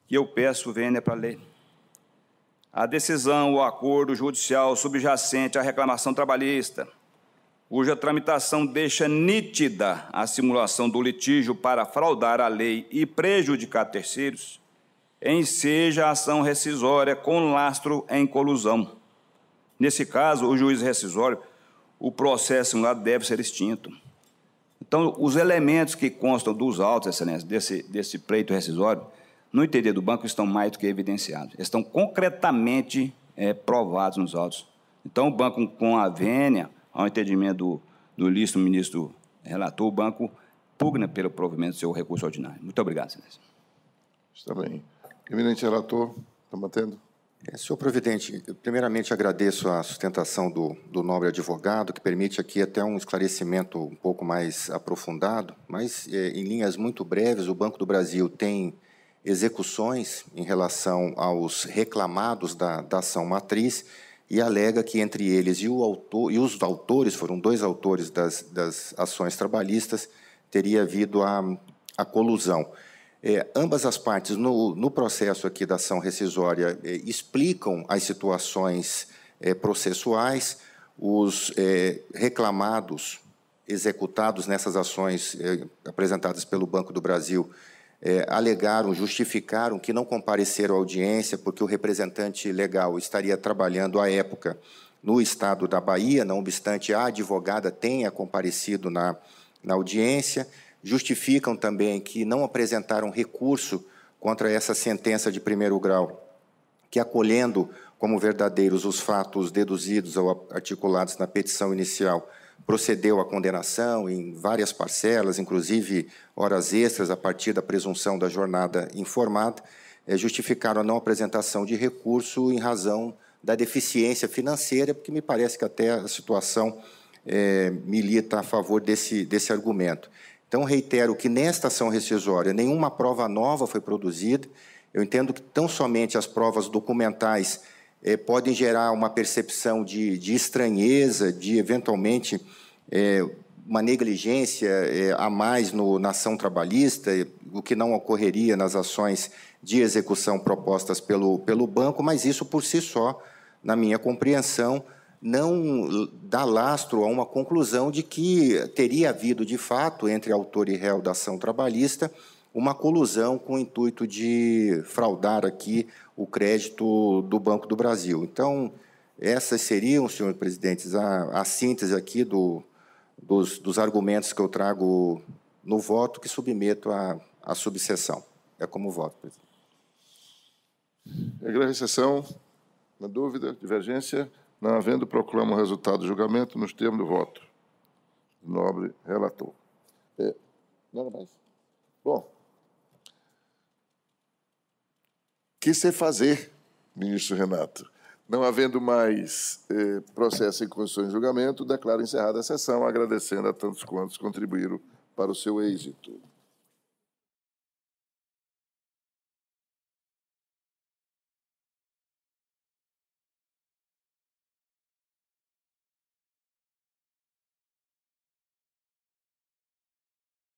que eu peço vênia para ler. A decisão ou acordo judicial subjacente à reclamação trabalhista, cuja tramitação deixa nítida a simulação do litígio para fraudar a lei e prejudicar terceiros, enseja ação rescisória com lastro em colusão. Nesse caso, o juiz rescisório, o processo simulado deve ser extinto. Então, os elementos que constam dos autos, Excelência, desse pleito rescisório, no entender do banco, estão mais do que evidenciados. Estão concretamente provados nos autos. Então, o banco, com a vênia, ao entendimento do ilícito ministro relator, o banco pugna pelo provimento do seu recurso ordinário. Muito obrigado, Excelência. Está bem. Eminente relator, está mantendo? Senhor presidente, primeiramente agradeço a sustentação do nobre advogado, que permite aqui até um esclarecimento um pouco mais aprofundado, mas em linhas muito breves, o Banco do Brasil tem execuções em relação aos reclamados da ação matriz e alega que entre eles e os autores, foram dois autores das ações trabalhistas, teria havido a colusão. Ambas as partes, no processo aqui da ação rescisória, explicam as situações processuais, os reclamados, executados nessas ações apresentadas pelo Banco do Brasil, alegaram, justificaram que não compareceram à audiência porque o representante legal estaria trabalhando à época no estado da Bahia, não obstante a advogada tenha comparecido na audiência. Justificam também que não apresentaram recurso contra essa sentença de primeiro grau, que, acolhendo como verdadeiros os fatos deduzidos ou articulados na petição inicial, procedeu à condenação em várias parcelas, inclusive horas extras a partir da presunção da jornada informada, justificaram a não apresentação de recurso em razão da deficiência financeira, porque me parece que até a situação milita a favor desse argumento. Então, reitero que nesta ação rescisória nenhuma prova nova foi produzida. Eu entendo que tão somente as provas documentais podem gerar uma percepção de estranheza, de, eventualmente, uma negligência a mais na ação trabalhista, o que não ocorreria nas ações de execução propostas pelo banco, mas isso, por si só, na minha compreensão, não dá lastro a uma conclusão de que teria havido, de fato, entre autor e réu da ação trabalhista, uma colusão com o intuito de fraudar aqui o crédito do Banco do Brasil. Então, essas seriam, senhor presidente, a síntese aqui dos argumentos que eu trago no voto, que submeto à subseção. É como voto, presidente. Regra a sessão. Na dúvida, divergência, não havendo, proclamo o resultado do julgamento nos termos do voto. Nobre relator. Nada mais. Bom, que se fazer, ministro Renato? Não havendo mais processo em condições de julgamento, declaro encerrada a sessão, agradecendo a tantos quantos contribuíram para o seu êxito.